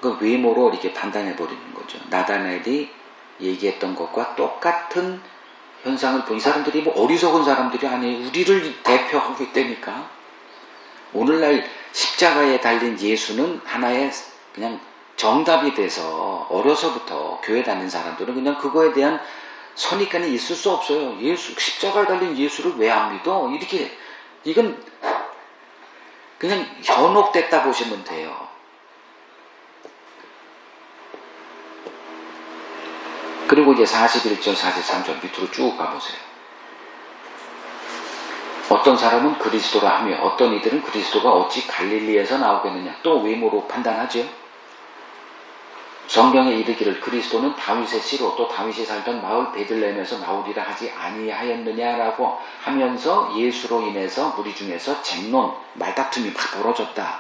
그 외모로 이렇게 판단해 버리는 거죠. 나다나엘이 얘기했던 것과 똑같은 현상을 본 이 사람들이 뭐 어리석은 사람들이 아니에요. 우리를 대표하고 있다니까. 오늘날 십자가에 달린 예수는 하나의 그냥 정답이 돼서 어려서부터 교회 다니는 사람들은 그냥 그거에 대한 선입견이 있을 수 없어요. 십자가에 달린 예수를 왜 안 믿어? 이렇게, 이건 그냥 현혹됐다 보시면 돼요. 그리고 이제 41절, 43절 밑으로 쭉 가보세요. 어떤 사람은 그리스도라 하며 어떤 이들은 그리스도가 어찌 갈릴리에서 나오겠느냐. 또 외모로 판단하죠. 성경에 이르기를 그리스도는 다윗의 씨로 또 다윗이 살던 마을 베들레헴에서 나오리라 하지 아니하였느냐라고 하면서 예수로 인해서 무리 중에서 쟁론, 말다툼이 막 벌어졌다.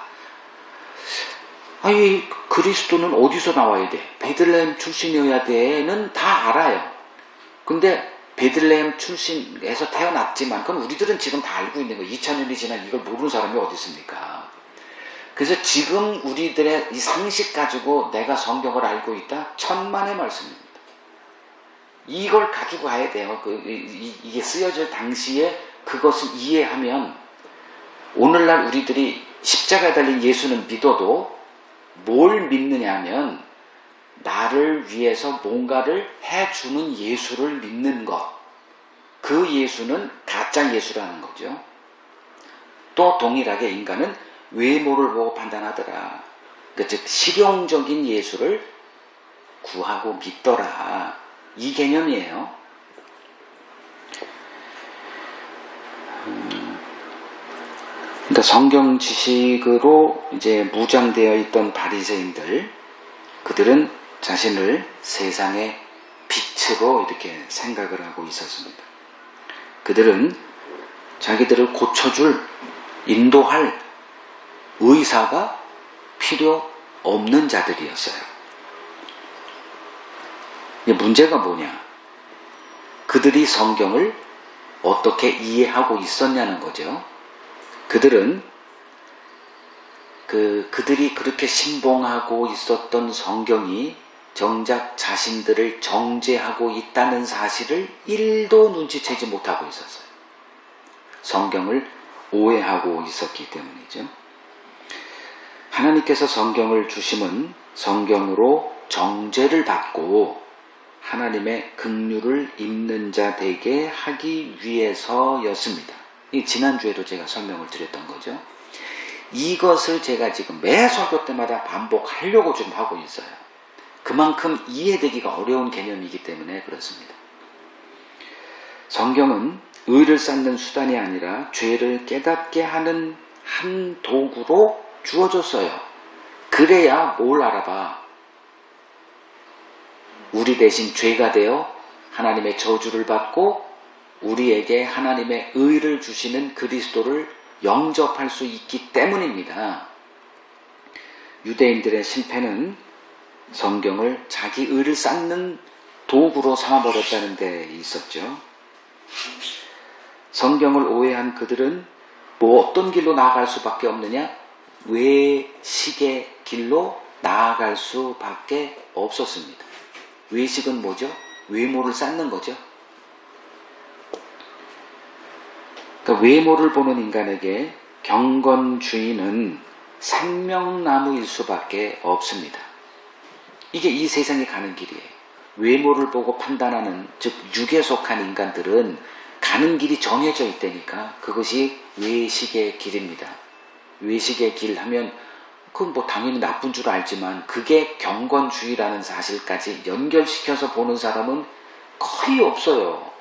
아니, 그리스도는 어디서 나와야 돼? 베들레헴 출신이어야 돼는 다 알아요. 근데 베들레헴 출신에서 태어났지만 그건 우리들은 지금 다 알고 있는 거예요. 2000년이 지난 이걸 모르는 사람이 어디 있습니까? 그래서 지금 우리들의 이 상식 가지고 내가 성경을 알고 있다? 천만의 말씀입니다. 이걸 가지고 가야 돼요. 이게 쓰여질 당시에 그것을 이해하면 오늘날 우리들이 십자가에 달린 예수는 믿어도 뭘 믿느냐 하면 나를 위해서 뭔가를 해주는 예수를 믿는 것. 그 예수는 가짜 예수라는 거죠. 또 동일하게 인간은 외모를 보고 판단하더라. 즉 실용적인 예수를 구하고 믿더라. 이 개념이에요. 그러니까 성경 지식으로 이제 무장되어 있던 바리새인들, 그들은 자신을 세상의 빛으로 이렇게 생각을 하고 있었습니다. 그들은 자기들을 고쳐줄, 인도할 의사가 필요 없는 자들이었어요. 문제가 뭐냐? 그들이 성경을 어떻게 이해하고 있었냐는 거죠. 그들은 그들이 그렇게 신봉하고 있었던 성경이 정작 자신들을 정죄하고 있다는 사실을 1도 눈치채지 못하고 있었어요. 성경을 오해하고 있었기 때문이죠. 하나님께서 성경을 주심은 성경으로 정죄를 받고 하나님의 긍휼을 입는 자 되게 하기 위해서였습니다. 이 지난주에도 제가 설명을 드렸던 거죠. 이것을 제가 지금 매 설교 때마다 반복하려고 좀 하고 있어요. 그만큼 이해되기가 어려운 개념이기 때문에 그렇습니다. 성경은 의를 쌓는 수단이 아니라 죄를 깨닫게 하는 한 도구로 주어졌어요. 그래야 뭘 알아봐? 우리 대신 죄가 되어 하나님의 저주를 받고 우리에게 하나님의 의를 주시는 그리스도를 영접할 수 있기 때문입니다. 유대인들의 실패는 성경을 자기 의를 쌓는 도구로 삼아버렸다는 데 있었죠. 성경을 오해한 그들은 어떤 길로 나아갈 수밖에 없느냐? 외식의 길로 나아갈 수밖에 없었습니다. 외식은 뭐죠? 외모를 쌓는 거죠. 그러니까 외모를 보는 인간에게 경건주의는 생명나무일 수밖에 없습니다. 이게 이 세상에 가는 길이에요. 외모를 보고 판단하는, 즉 육에 속한 인간들은 가는 길이 정해져 있다니까. 그것이 외식의 길입니다. 외식의 길 하면 그건 당연히 나쁜 줄 알지만 그게 경건주의라는 사실까지 연결시켜서 보는 사람은 거의 없어요.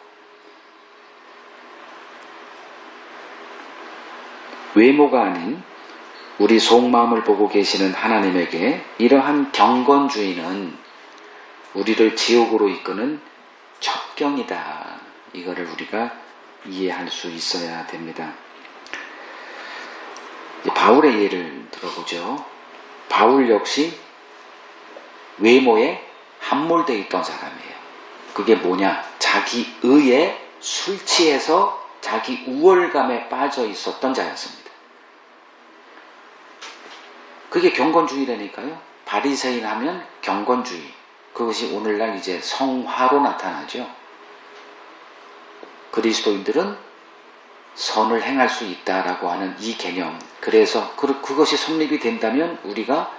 외모가 아닌 우리 속마음을 보고 계시는 하나님에게 이러한 경건주의는 우리를 지옥으로 이끄는 첩경이다. 이거를 우리가 이해할 수 있어야 됩니다. 바울의 예를 들어보죠. 바울 역시 외모에 함몰되어 있던 사람이에요. 그게 뭐냐? 자기 의에 술 취해서 자기 우월감에 빠져 있었던 자였습니다. 그게 경건주의라니까요. 바리새인 하면 경건주의. 그것이 오늘날 이제 성화로 나타나죠. 그리스도인들은 선을 행할 수 있다라고 하는 이 개념. 그래서 그것이 성립이 된다면 우리가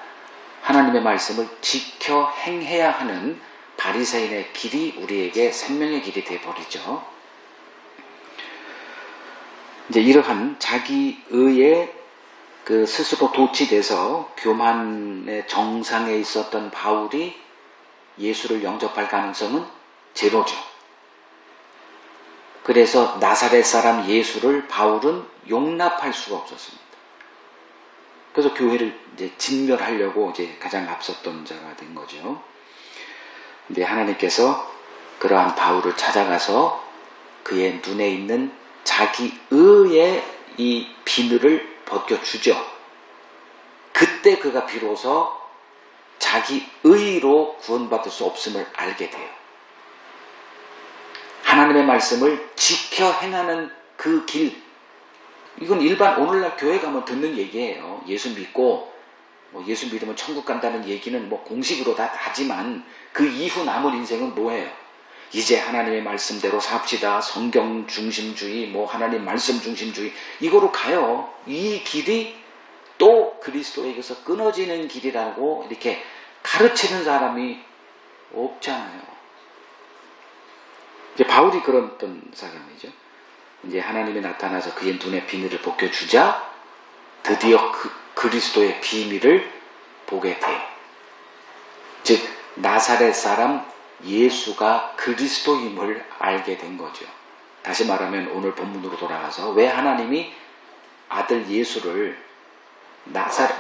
하나님의 말씀을 지켜 행해야 하는 바리새인의 길이 우리에게 생명의 길이 되어버리죠. 이제 이러한 자기의에 스스로 도취돼서 교만의 정상에 있었던 바울이 예수를 영접할 가능성은 제로죠. 그래서 나사렛 사람 예수를 바울은 용납할 수가 없었습니다. 그래서 교회를 이제 진멸하려고 이제 가장 앞섰던 자가 된 거죠. 근데 하나님께서 그러한 바울을 찾아가서 그의 눈에 있는 자기의의 이 비늘을 벗겨주죠. 그때 그가 비로소 자기의로 구원받을 수 없음을 알게 돼요. 하나님의 말씀을 지켜 행하는 그 길, 이건 일반 오늘날 교회 가면 듣는 얘기예요. 예수 믿고 예수 믿으면 천국 간다는 얘기는 공식으로 다 하지만 그 이후 남은 인생은 뭐예요? 이제 하나님의 말씀대로 삽시다. 성경 중심주의, 하나님 말씀 중심주의, 이거로 가요. 이 길이 또 그리스도에게서 끊어지는 길이라고 이렇게 가르치는 사람이 없잖아요. 이제 바울이 그랬던 사람이죠. 이제 하나님이 나타나서 그의 눈에 비늘을 벗겨주자 드디어 그리스도의 비밀을 보게 돼요. 즉 나사렛 사람 예수가 그리스도임을 알게 된 거죠. 다시 말하면 오늘 본문으로 돌아가서 왜 하나님이 아들 예수를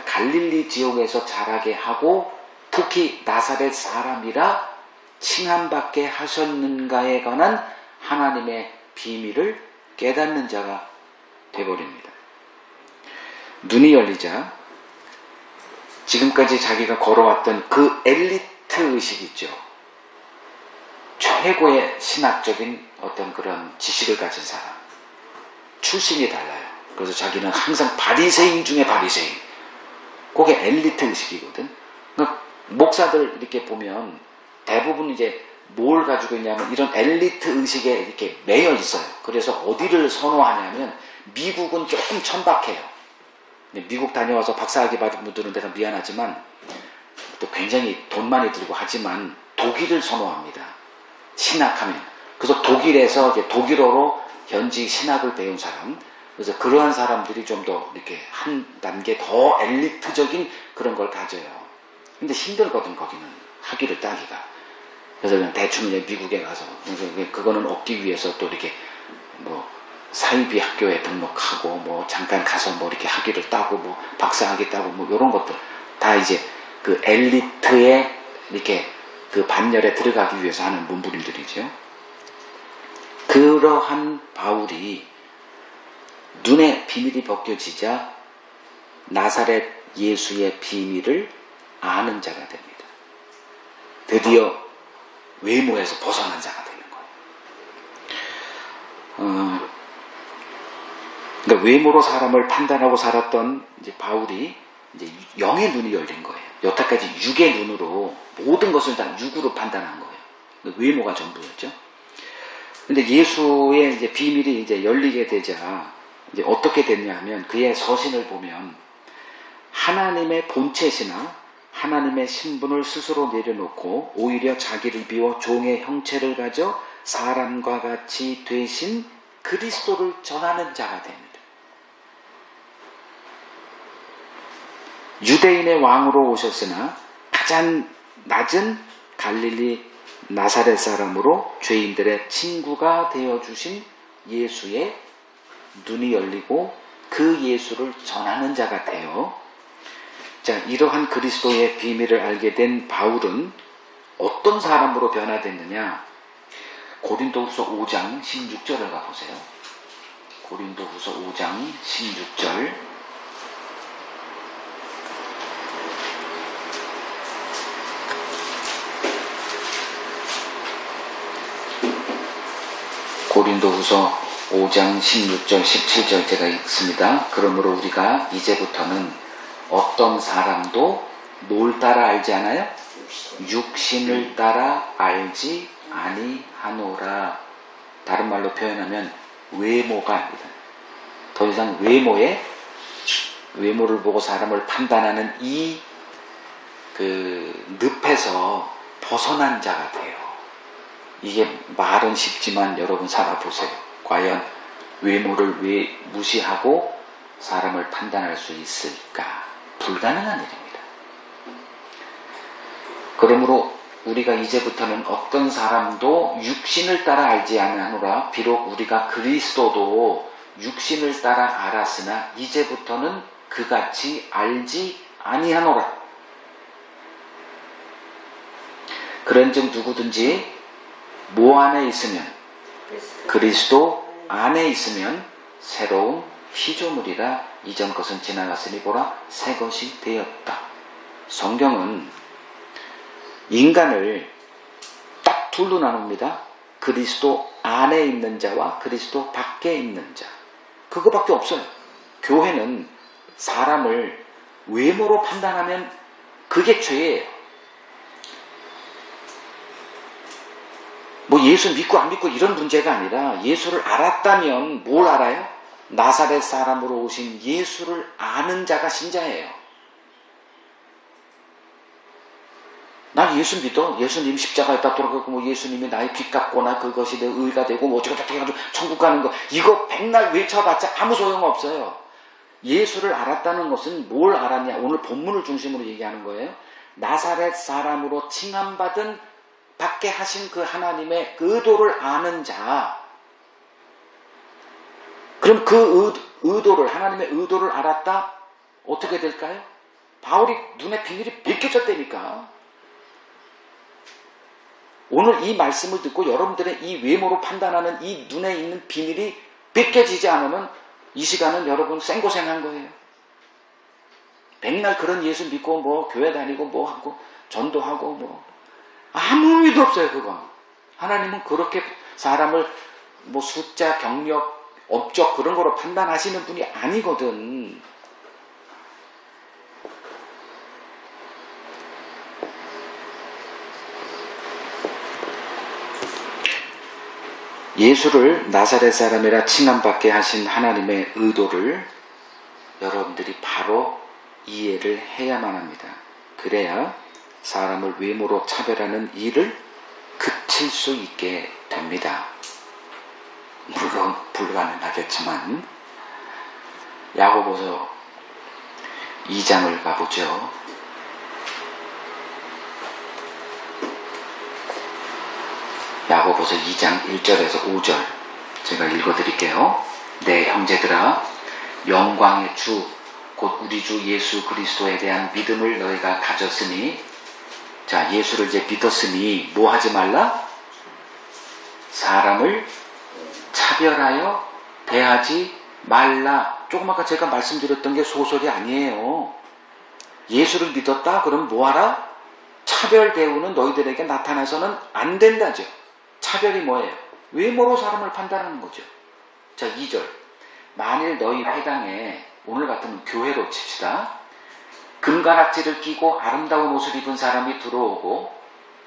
갈릴리 지역에서 자라게 하고 특히 나사렛 사람이라 칭함받게 하셨는가에 관한 하나님의 비밀을 깨닫는 자가 되어버립니다. 눈이 열리자 지금까지 자기가 걸어왔던 그 엘리트 의식 있죠. 최고의 신학적인 어떤 그런 지식을 가진 사람. 출신이 달라요. 그래서 자기는 항상 바리새인 중에 바리새인. 그게 엘리트 의식이거든. 그러니까 목사들 이렇게 보면 대부분 이제 뭘 가지고 있냐면 이런 엘리트 의식에 이렇게 매여 있어요. 그래서 어디를 선호하냐면 미국은 조금 천박해요. 미국 다녀와서 박사학위 받은 분들은 내가 미안하지만 또 굉장히 돈 많이 들고 하지만 독일을 선호합니다. 신학하면. 그래서 독일에서 이제 독일어로 현지 신학을 배운 사람. 그래서 그러한 사람들이 좀 더 이렇게 한 단계 더 엘리트적인 그런 걸 가져요. 근데 힘들거든, 거기는. 학위를 따기가. 그래서 그냥 대충 이제 미국에 가서. 그거는 얻기 위해서 또 이렇게 사이비 학교에 등록하고 잠깐 가서 이렇게 학위를 따고 박사학위 따고 이런 것들 다 이제 그 엘리트의 이렇게 그 반열에 들어가기 위해서 하는 문부림들이죠. 그러한 바울이 눈에 비밀이 벗겨지자 나사렛 예수의 비밀을 아는 자가 됩니다. 드디어 외모에서 벗어난 자가 되는 거예요. 그러니까 외모로 사람을 판단하고 살았던 이제 바울이 이제 영의 눈이 열린 거예요. 여태까지 육의 눈으로 모든 것을 다 육으로 판단한 거예요. 외모가 전부였죠. 근데 예수의 이제 비밀이 이제 열리게 되자 이제 어떻게 됐냐 하면 그의 서신을 보면 하나님의 본체시나 하나님의 신분을 스스로 내려놓고 오히려 자기를 비워 종의 형체를 가져 사람과 같이 되신 그리스도를 전하는 자가 됩니다. 유대인의 왕으로 오셨으나 가장 낮은 갈릴리 나사렛 사람으로 죄인들의 친구가 되어주신 예수의 눈이 열리고 그 예수를 전하는 자가 되어 자, 이러한 그리스도의 비밀을 알게 된 바울은 어떤 사람으로 변화됐느냐? 고린도후서 5장 16절을 가보세요. 고린도후서 5장 16절 고린도후서 5장 16절 17절 제가 읽습니다. 그러므로 우리가 이제부터는 어떤 사람도 뭘 따라 알지 않아요? 육신을 따라 알지 아니하노라. 다른 말로 표현하면 외모가 아니다. 더 이상 외모를 보고 사람을 판단하는 이 늪에서 벗어난 자가 돼요. 이게 말은 쉽지만 여러분 살아보세요. 과연 외모를 왜 무시하고 사람을 판단할 수 있을까? 불가능한 일입니다. 그러므로 우리가 이제부터는 어떤 사람도 육신을 따라 알지 아니하노라. 비록 우리가 그리스도도 육신을 따라 알았으나 이제부터는 그같이 알지 아니하노라. 그런즉 누구든지 뭐 안에 있으면, 그리스도 안에 있으면 새로운 피조물이라. 이전 것은 지나갔으니 보라 새 것이 되었다. 성경은 인간을 딱 둘로 나눕니다. 그리스도 안에 있는 자와 그리스도 밖에 있는 자. 그거밖에 없어요. 교회는 사람을 외모로 판단하면 그게 죄예요. 뭐 예수 믿고 안 믿고 이런 문제가 아니라 예수를 알았다면 뭘 알아요? 나사렛 사람으로 오신 예수를 아는 자가 신자예요. 난 예수 믿어. 예수님 십자가에다 돌아가고 뭐 예수님이 나의 빚 갚거나 그것이 내 의가 되고 뭐 어쩌고저쩌고 해가지고 천국 가는 거 이거 백날 외쳐봤자 아무 소용없어요. 예수를 알았다는 것은 뭘 알았냐? 오늘 본문을 중심으로 얘기하는 거예요. 나사렛 사람으로 칭함받은 밖에 하신 그 하나님의 의도를 아는 자. 그럼 그 의도를, 하나님의 의도를 알았다? 어떻게 될까요? 바울이 눈에 비밀이 벗겨졌다니까. 오늘 이 말씀을 듣고 여러분들의 이 외모로 판단하는 이 눈에 있는 비밀이 벗겨지지 않으면 이 시간은 여러분 생고생한 거예요. 백날 그런 예수 믿고 뭐 교회 다니고 뭐 하고 전도하고 뭐 아무 의미도 없어요. 그건 하나님은 그렇게 사람을 뭐 숫자, 경력, 업적 그런 거로 판단하시는 분이 아니거든. 예수를 나사렛 사람이라 칭함받게 하신 하나님의 의도를 여러분들이 바로 이해를 해야만 합니다. 그래야 사람을 외모로 차별하는 일을 그칠 수 있게 됩니다. 물론 불가능하겠지만 야고보서 2장을 가보죠. 야고보서 2장 1절에서 5절 제가 읽어드릴게요. 네, 형제들아, 영광의 주 곧 우리 주 예수 그리스도에 대한 믿음을 너희가 가졌으니, 자, 예수를 이제 믿었으니 뭐 하지 말라? 사람을 차별하여 대하지 말라. 조금 아까 제가 말씀드렸던 게 소설이 아니에요. 예수를 믿었다? 그럼 뭐하라? 차별 대우는 너희들에게 나타나서는 안 된다죠. 차별이 뭐예요? 외모로 사람을 판단하는 거죠. 자, 2절. 만일 너희 회당에, 오늘 같은 교회로 칩시다. 금가락지를 끼고 아름다운 옷을 입은 사람이 들어오고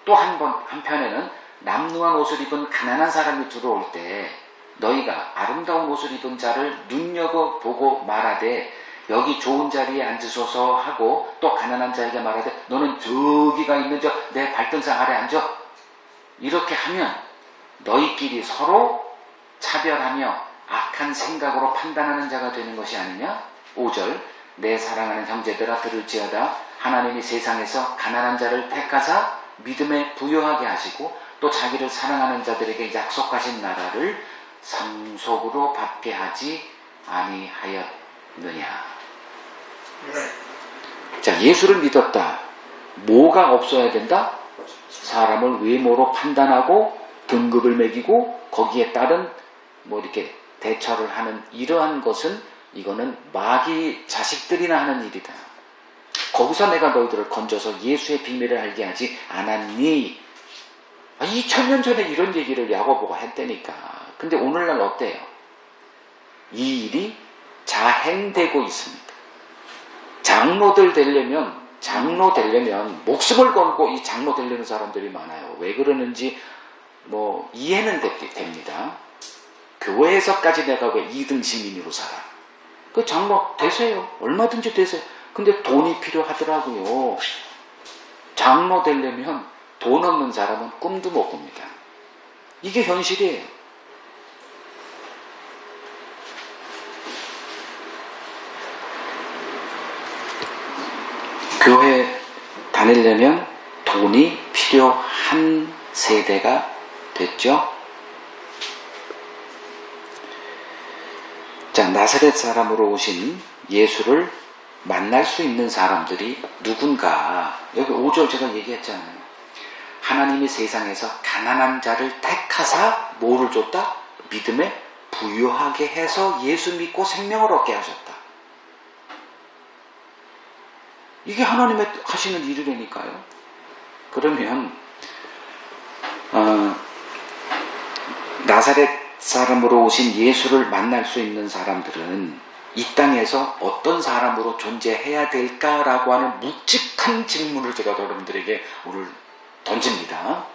또 한편에는 남루한 옷을 입은 가난한 사람이 들어올 때 너희가 아름다운 옷을 입은 자를 눈여겨보고 말하되 여기 좋은 자리에 앉으소서 하고 또 가난한 자에게 말하되 너는 저기가 있는 저 내 발등상 아래 앉아. 이렇게 하면 너희끼리 서로 차별하며 악한 생각으로 판단하는 자가 되는 것이 아니냐? 5절. 내 사랑하는 형제들아 들을지어다. 하나님이 세상에서 가난한 자를 택하사 믿음에 부여하게 하시고 또 자기를 사랑하는 자들에게 약속하신 나라를 상속으로 받게 하지 아니하였느냐. 자, 예수를 믿었다. 뭐가 없어야 된다? 사람을 외모로 판단하고 등급을 매기고 거기에 따른 뭐 이렇게 대처를 하는 이러한 것은 이거는 마귀 자식들이나 하는 일이다. 거기서 내가 너희들을 건져서 예수의 비밀을 알게 하지 않았니? 2000년 전에 이런 얘기를 야고보가 했다니까. 근데 오늘날 어때요? 이 일이 자행되고 있습니다. 장로 되려면 목숨을 걸고 이 장로 되려는 사람들이 많아요. 왜 그러는지 뭐 이해는 됩니다. 교회에서까지 내가 왜 2등 시민으로 살아? 그 장로 되세요. 얼마든지 되세요. 근데 돈이 필요하더라고요. 장로 되려면 돈 없는 사람은 꿈도 못 꿉니다. 이게 현실이에요. 교회 다니려면 돈이 필요한 세대가 됐죠. 자, 나사렛 사람으로 오신 예수를 만날 수 있는 사람들이 누군가. 여기 5절 제가 얘기했잖아요. 하나님이 세상에서 가난한 자를 택하사 뭐를 줬다? 믿음에 부유하게 해서 예수 믿고 생명을 얻게 하셨다. 이게 하나님의 하시는 일이라니까요. 그러면 나사렛 사람으로 오신 예수를 만날 수 있는 사람들은 이 땅에서 어떤 사람으로 존재해야 될까라고 하는 묵직한 질문을 제가 여러분들에게 오늘 던집니다.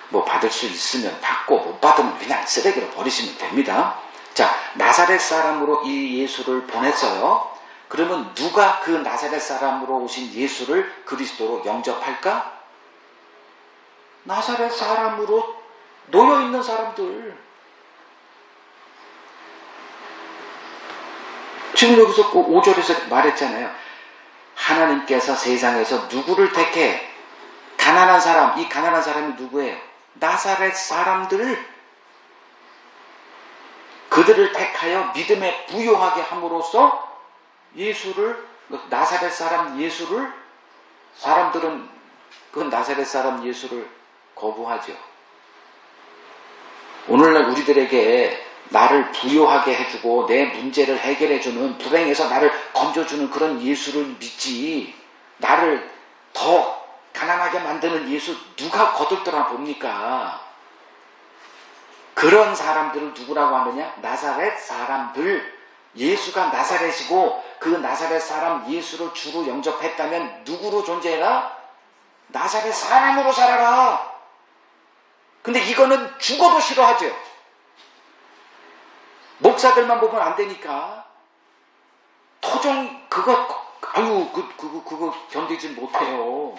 뭐 받을 수 있으면 받고 못 받으면 그냥 쓰레기로 버리시면 됩니다. 자, 나사렛 사람으로 이 예수를 보냈어요. 그러면 누가 그 나사렛 사람으로 오신 예수를 그리스도로 영접할까? 나사렛 사람으로 놓여있는 사람들. 지금 여기서 5절에서 말했잖아요. 하나님께서 세상에서 누구를 택해? 가난한 사람. 이 가난한 사람이 누구예요? 나사렛 사람들을, 그들을 택하여 믿음에 부요하게 함으로써 예수를, 나사렛 사람 예수를, 사람들은 그 나사렛 사람 예수를 거부하죠. 오늘날 우리들에게 나를 부요하게 해주고 내 문제를 해결해주는, 불행해서 나를 건져주는 그런 예수를 믿지, 나를 더 가난하게 만드는 예수 누가 거들떠나 봅니까? 그런 사람들을 누구라고 하느냐? 나사렛 사람들. 예수가 나사렛이고 그 나사렛 사람 예수를 주로 영접했다면 누구로 존재해라? 나사렛 사람으로 살아라. 근데 이거는 죽어도 싫어하죠. 목사들만 보면 안 되니까. 토종 그거 견디지 못해요.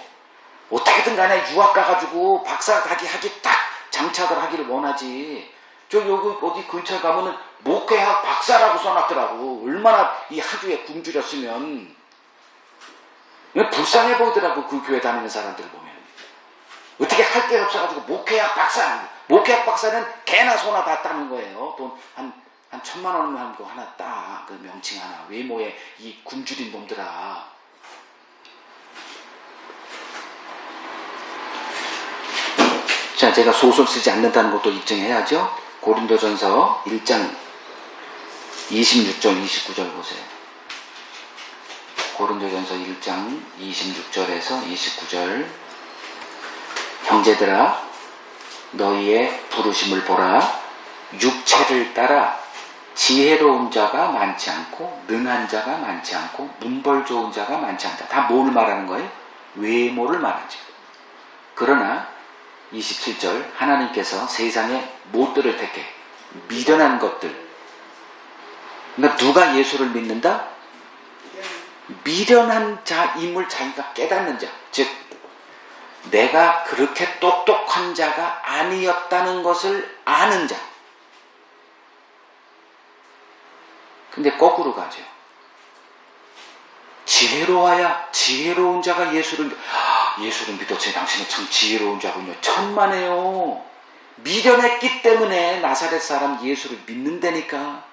어떻게든 간에 유학 가가지고 박사 하기 딱 장착을 하기를 원하지. 저 여기 어디 근처에 가면은 목회학 박사라고 써놨더라고. 얼마나 이 학위에 굶주렸으면. 불쌍해 보이더라고, 그 교회 다니는 사람들 보면. 어떻게 할 게 없어가지고 목회학 박사. 목회학 박사는 개나 소나 다 따는 거예요. 돈 한 1,000만 원 하는 거 하나 따. 그 명칭 하나. 외모에 이 굶주린 놈들아. 자, 제가 소설 쓰지 않는다는 것도 입증해야죠. 고린도전서 1장 26절 29절 보세요. 고린도전서 1장 26절에서 29절. 형제들아, 너희의 부르심을 보라. 육체를 따라 지혜로운 자가 많지 않고 능한 자가 많지 않고 문벌 좋은 자가 많지 않다. 다 뭘 말하는 거예요? 외모를 말하죠. 그러나 27절, 하나님께서 세상의 못들을 택해 미련한 것들. 그러니까 누가 예수를 믿는다? 미련한 자임을 자기가 깨닫는 자. 즉 내가 그렇게 똑똑한 자가 아니었다는 것을 아는 자. 근데 거꾸로 가죠. 지혜로워야 지혜로운 자가 예수를 믿었지. 당신은 참 지혜로운 자군요. 천만에요. 미련했기 때문에 나사렛 사람 예수를 믿는다니까.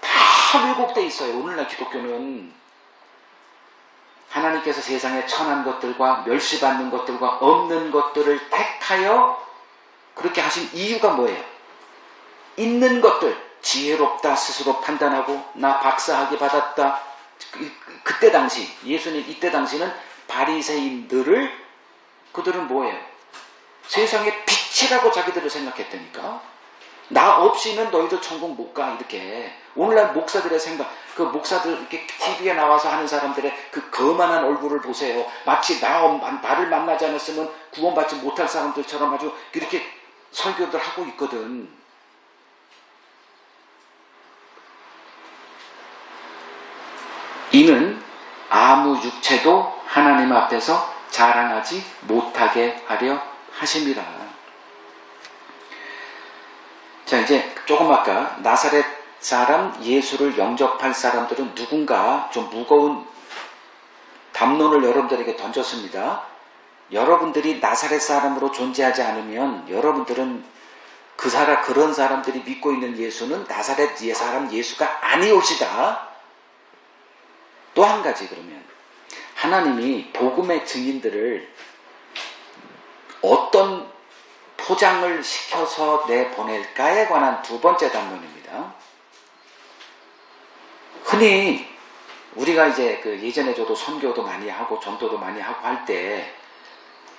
다 왜곡돼 있어요. 오늘날 기독교는 하나님께서 세상에 천한 것들과 멸시받는 것들과 없는 것들을 택하여 그렇게 하신 이유가 뭐예요? 있는 것들, 지혜롭다 스스로 판단하고 나 박사학위 받았다. 그때 당시 예수님 이때 당시는 바리새인들을, 그들은 뭐예요? 세상의 빛이라고 자기들을 생각했다니까. 나 없이는 너희들 천국 못 가. 이렇게 오늘날 목사들의 생각, 그 목사들 이렇게 TV에 나와서 하는 사람들의 그 거만한 얼굴을 보세요. 마치 나를 만나지 않았으면 구원받지 못할 사람들처럼 아주 그렇게 설교들 하고 있거든. 이는 아무 육체도 하나님 앞에서 자랑하지 못하게 하려 하심이라. 자, 이제 조금 아까 나사렛 사람 예수를 영접할 사람들은 누군가 좀 무거운 담론을 여러분들에게 던졌습니다. 여러분들이 나사렛 사람으로 존재하지 않으면 여러분들은 그런 사람들이 믿고 있는 예수는 나사렛 사람 예수가 아니오시다. 또 한 가지, 그러면 하나님이 복음의 증인들을 어떤 포장을 시켜서 내보낼까에 관한 두 번째 담론입니다. 흔히 우리가 이제 예전에 저도 선교도 많이 하고 전도도 많이 하고 할 때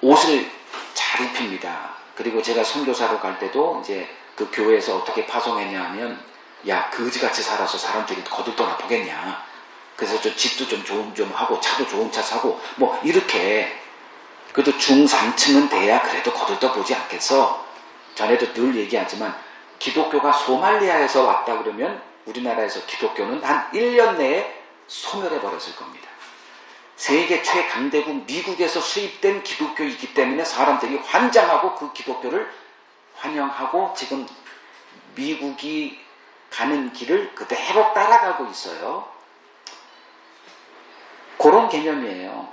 옷을 잘 입힙니다. 그리고 제가 선교사로 갈 때도 이제 그 교회에서 어떻게 파송했냐 하면, 야, 그지같이 살아서 사람들이 거들떠나 보겠냐. 그래서 저 집도 좀 좋은 좀 하고 차도 좋은 차 사고 뭐 이렇게, 그래도 중산층은 돼야 그래도 거들떠 보지 않겠어. 전에도 늘 얘기하지만 기독교가 소말리아에서 왔다 그러면 우리나라에서 기독교는 한 1년 내에 소멸해 버렸을 겁니다. 세계 최강대국 미국에서 수입된 기독교이기 때문에 사람들이 환장하고 그 기독교를 환영하고 지금 미국이 가는 길을 그대로 따라가고 있어요. 그런 개념이에요.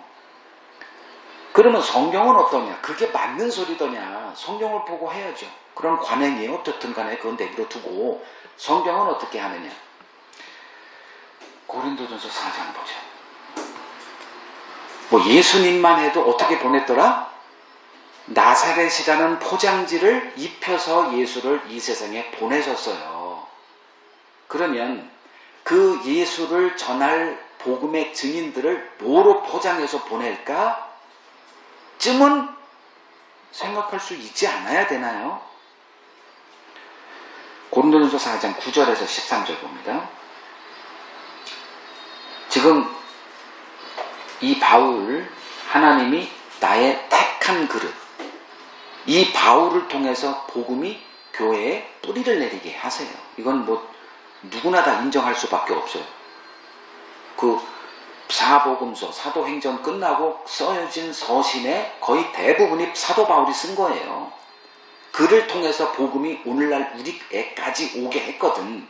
그러면 성경은 어떠냐? 그게 맞는 소리더냐? 성경을 보고 해야죠. 그런 관행이에요. 어떻든 간에 그건 내버려 두고 성경은 어떻게 하느냐? 고린도전서 4장 보죠. 뭐 예수님만 해도 어떻게 보냈더라? 나사렛이라는 포장지를 입혀서 예수를 이 세상에 보내셨어요. 그러면 그 예수를 전할 복음의 증인들을 뭐로 포장해서 보낼까? 쯤은 생각할 수 있지 않아야 되나요? 고린도전서 4장 9절에서 13절 봅니다. 지금 이 바울, 하나님이 나의 택한 그릇, 이 바울을 통해서 복음이 교회에 뿌리를 내리게 하세요. 이건 뭐 누구나 다 인정할 수밖에 없어요. 그 사복음서, 사도행전 끝나고 써진 서신의 거의 대부분이 사도 바울이 쓴 거예요. 그를 통해서 복음이 오늘날 우리에까지 오게 했거든.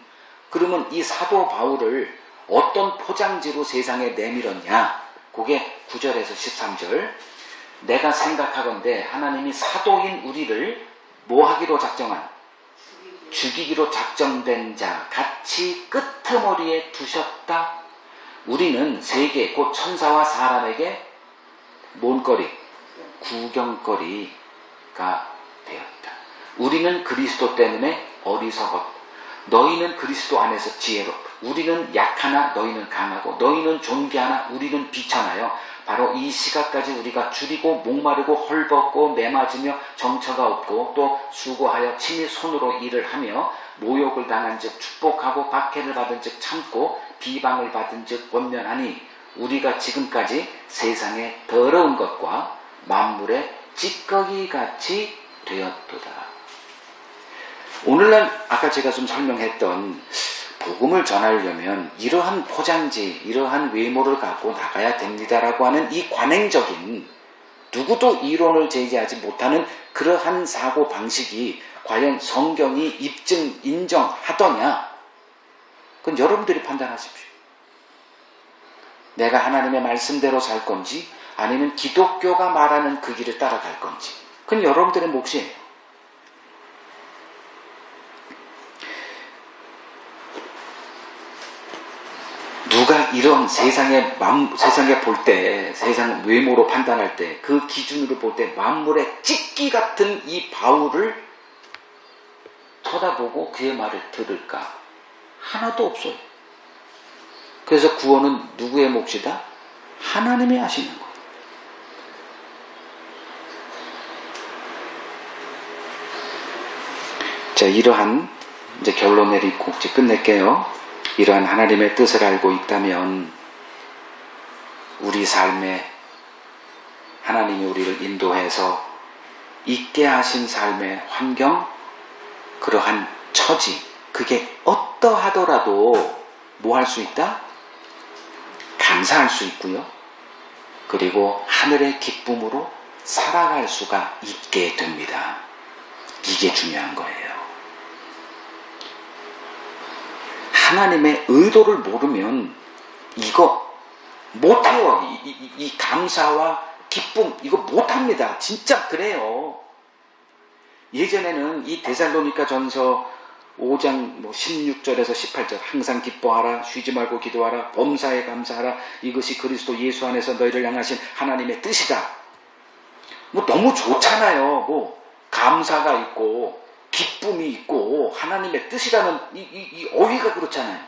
그러면 이 사도 바울을 어떤 포장지로 세상에 내밀었냐? 그게 9절에서 13절. 내가 생각하건대 하나님이 사도인 우리를 뭐 하기로 작정한? 죽이기로 작정된 자 같이 끄트머리에 두셨다. 우리는 세계 곧 천사와 사람에게 뭔 거리? 구경거리가 되었다. 우리는 그리스도 때문에 어리석었다. 너희는 그리스도 안에서 지혜롭다. 우리는 약하나 너희는 강하고 너희는 존귀하나 우리는 비천하여 바로 이 시각까지 우리가 줄이고 목마르고 헐벗고 매맞으며 정처가 없고 또 수고하여 친히 손으로 일을 하며 모욕을 당한 즉 축복하고 박해를 받은 즉 참고 비방을 받은 즉 권면하니 우리가 지금까지 세상의 더러운 것과 만물의 찌꺼기같이 되었도다. 오늘날 아까 제가 좀 설명했던 복음을 전하려면 이러한 포장지, 이러한 외모를 갖고 나가야 됩니다라고 하는 이 관행적인, 누구도 이론을 제기하지 못하는 그러한 사고 방식이 과연 성경이 인정하더냐? 그건 여러분들이 판단하십시오. 내가 하나님의 말씀대로 살 건지 아니면 기독교가 말하는 그 길을 따라갈 건지, 그건 여러분들의 몫이에요. 누가 이런 세상에 볼 때, 세상 외모로 판단할 때, 그 기준으로 볼 때 만물의 찢기 같은 이 바울을 쳐다보고 그의 말을 들을까? 하나도 없어요. 그래서 구원은 누구의 몫이다? 하나님이 하시는 거예요. 자, 자, 이러한 이제 결론 내리고 이제 끝낼게요. 이러한 하나님의 뜻을 알고 있다면 우리 삶에 하나님이 우리를 인도해서 있게 하신 삶의 환경, 그러한 처지, 그게 어떠하더라도 뭐 할 수 있다? 감사할 수 있고요. 그리고 하늘의 기쁨으로 살아갈 수가 있게 됩니다. 이게 중요한 거예요. 하나님의 의도를 모르면 이거 못해요. 이 감사와 기쁨 이거 못합니다. 진짜 그래요. 예전에는 이 데살로니가 전서 5장 16절에서 18절 항상 기뻐하라, 쉬지 말고 기도하라, 범사에 감사하라, 이것이 그리스도 예수 안에서 너희를 향하신 하나님의 뜻이다. 너무 좋잖아요. 감사가 있고 기쁨이 있고 하나님의 뜻이라는 이 어휘가 그렇잖아요.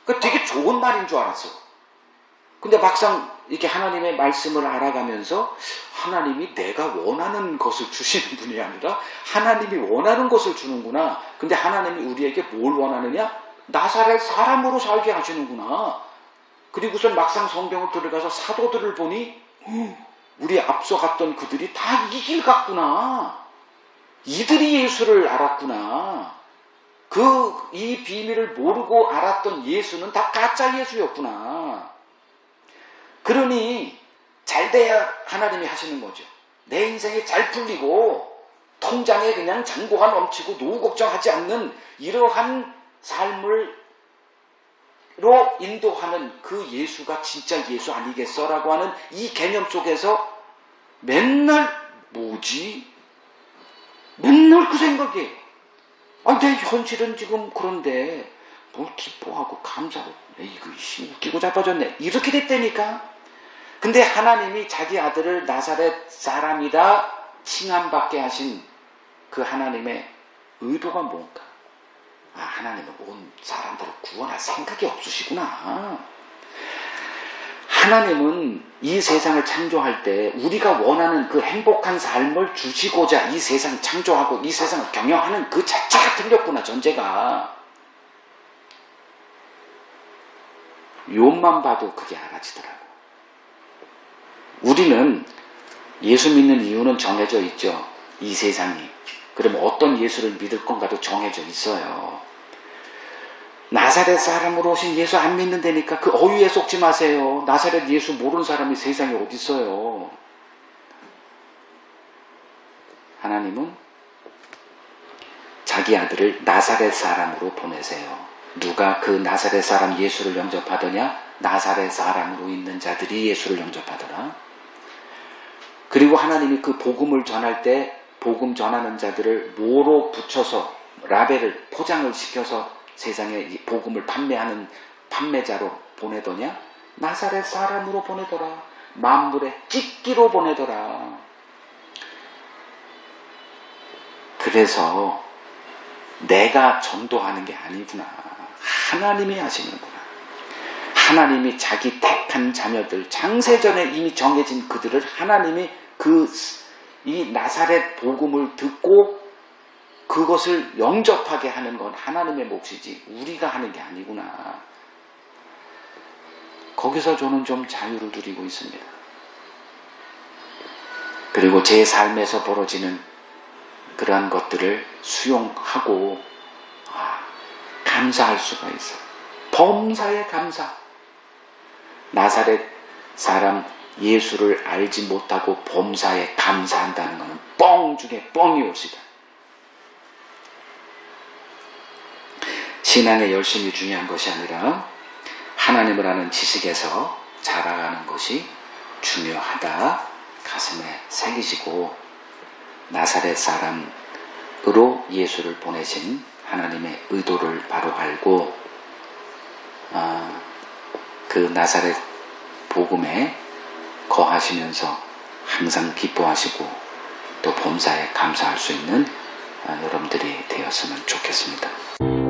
그러니까 되게 좋은 말인 줄 알았어. 근데 막상 이렇게 하나님의 말씀을 알아가면서 하나님이 내가 원하는 것을 주시는 분이 아니라 하나님이 원하는 것을 주는구나. 근데 하나님이 우리에게 뭘 원하느냐? 나사렛 사람으로 살게 하시는구나. 그리고선 막상 성경을 들어가서 사도들을 보니 우리 앞서 갔던 그들이 다 이 길 갔구나. 이들이 예수를 알았구나. 이 비밀을 모르고 알았던 예수는 다 가짜 예수였구나. 그러니 잘 돼야 하나님이 하시는 거죠. 내 인생이 잘 풀리고 통장에 그냥 잔고가 넘치고 노후 걱정하지 않는 이러한 삶으로 인도하는 그 예수가 진짜 예수 아니겠어라고 하는 이 개념 속에서 맨날 뭐지? 맨날 그 생각이에요. 내 현실은 지금 그런데 뭘 기뻐하고 감사하고 이거 웃기고 자빠졌네. 이렇게 됐다니까. 근데 하나님이 자기 아들을 나사렛 사람이다 칭함받게 하신 그 하나님의 의도가 뭔가? 하나님은 온 사람들을 구원할 생각이 없으시구나. 하나님은 이 세상을 창조할 때 우리가 원하는 그 행복한 삶을 주시고자 이 세상 창조하고 이 세상을 경영하는 그 자체가 틀렸구나, 전제가. 욥만 봐도 그게 알아지더라고. 우리는 예수 믿는 이유는 정해져 있죠. 이 세상이. 그러면 어떤 예수를 믿을 건가도 정해져 있어요. 나사렛 사람으로 오신 예수 안 믿는다니까 그 어휘에 속지 마세요. 나사렛 예수 모르는 사람이 세상에 어디 있어요. 하나님은 자기 아들을 나사렛 사람으로 보내세요. 누가 그 나사렛 사람 예수를 영접하더냐? 나사렛 사람으로 있는 자들이 예수를 영접하더라. 그리고 하나님이 그 복음을 전할 때 복음 전하는 자들을 뭐로 붙여서 라벨을 포장을 시켜서 세상에 이 복음을 판매하는 판매자로 보내더냐? 나사렛 사람으로 보내더라. 만물의 찍기로 보내더라. 그래서 내가 전도하는 게 아니구나. 하나님이 하시는구나. 하나님이 자기 택한 자녀들, 창세전에 이미 정해진 그들을 하나님이 이 나사렛 복음을 듣고 그것을 영접하게 하는 건 하나님의 몫이지 우리가 하는 게 아니구나. 거기서 저는 좀 자유를 누리고 있습니다. 그리고 제 삶에서 벌어지는 그러한 것들을 수용하고 감사할 수가 있어요. 범사에 감사. 나사렛 사람 예수를 알지 못하고 범사에 감사한다는 것은 뻥 중에 뻥이 옵시다. 신앙의 열심이 중요한 것이 아니라 하나님을 아는 지식에서 자라가는 것이 중요하다. 가슴에 새기시고 나사렛 사람으로 예수를 보내신 하나님의 의도를 바로 알고 그 나사렛 복음에 거하시면서 항상 기뻐하시고 또 범사에 감사할 수 있는 여러분들이 되었으면 좋겠습니다.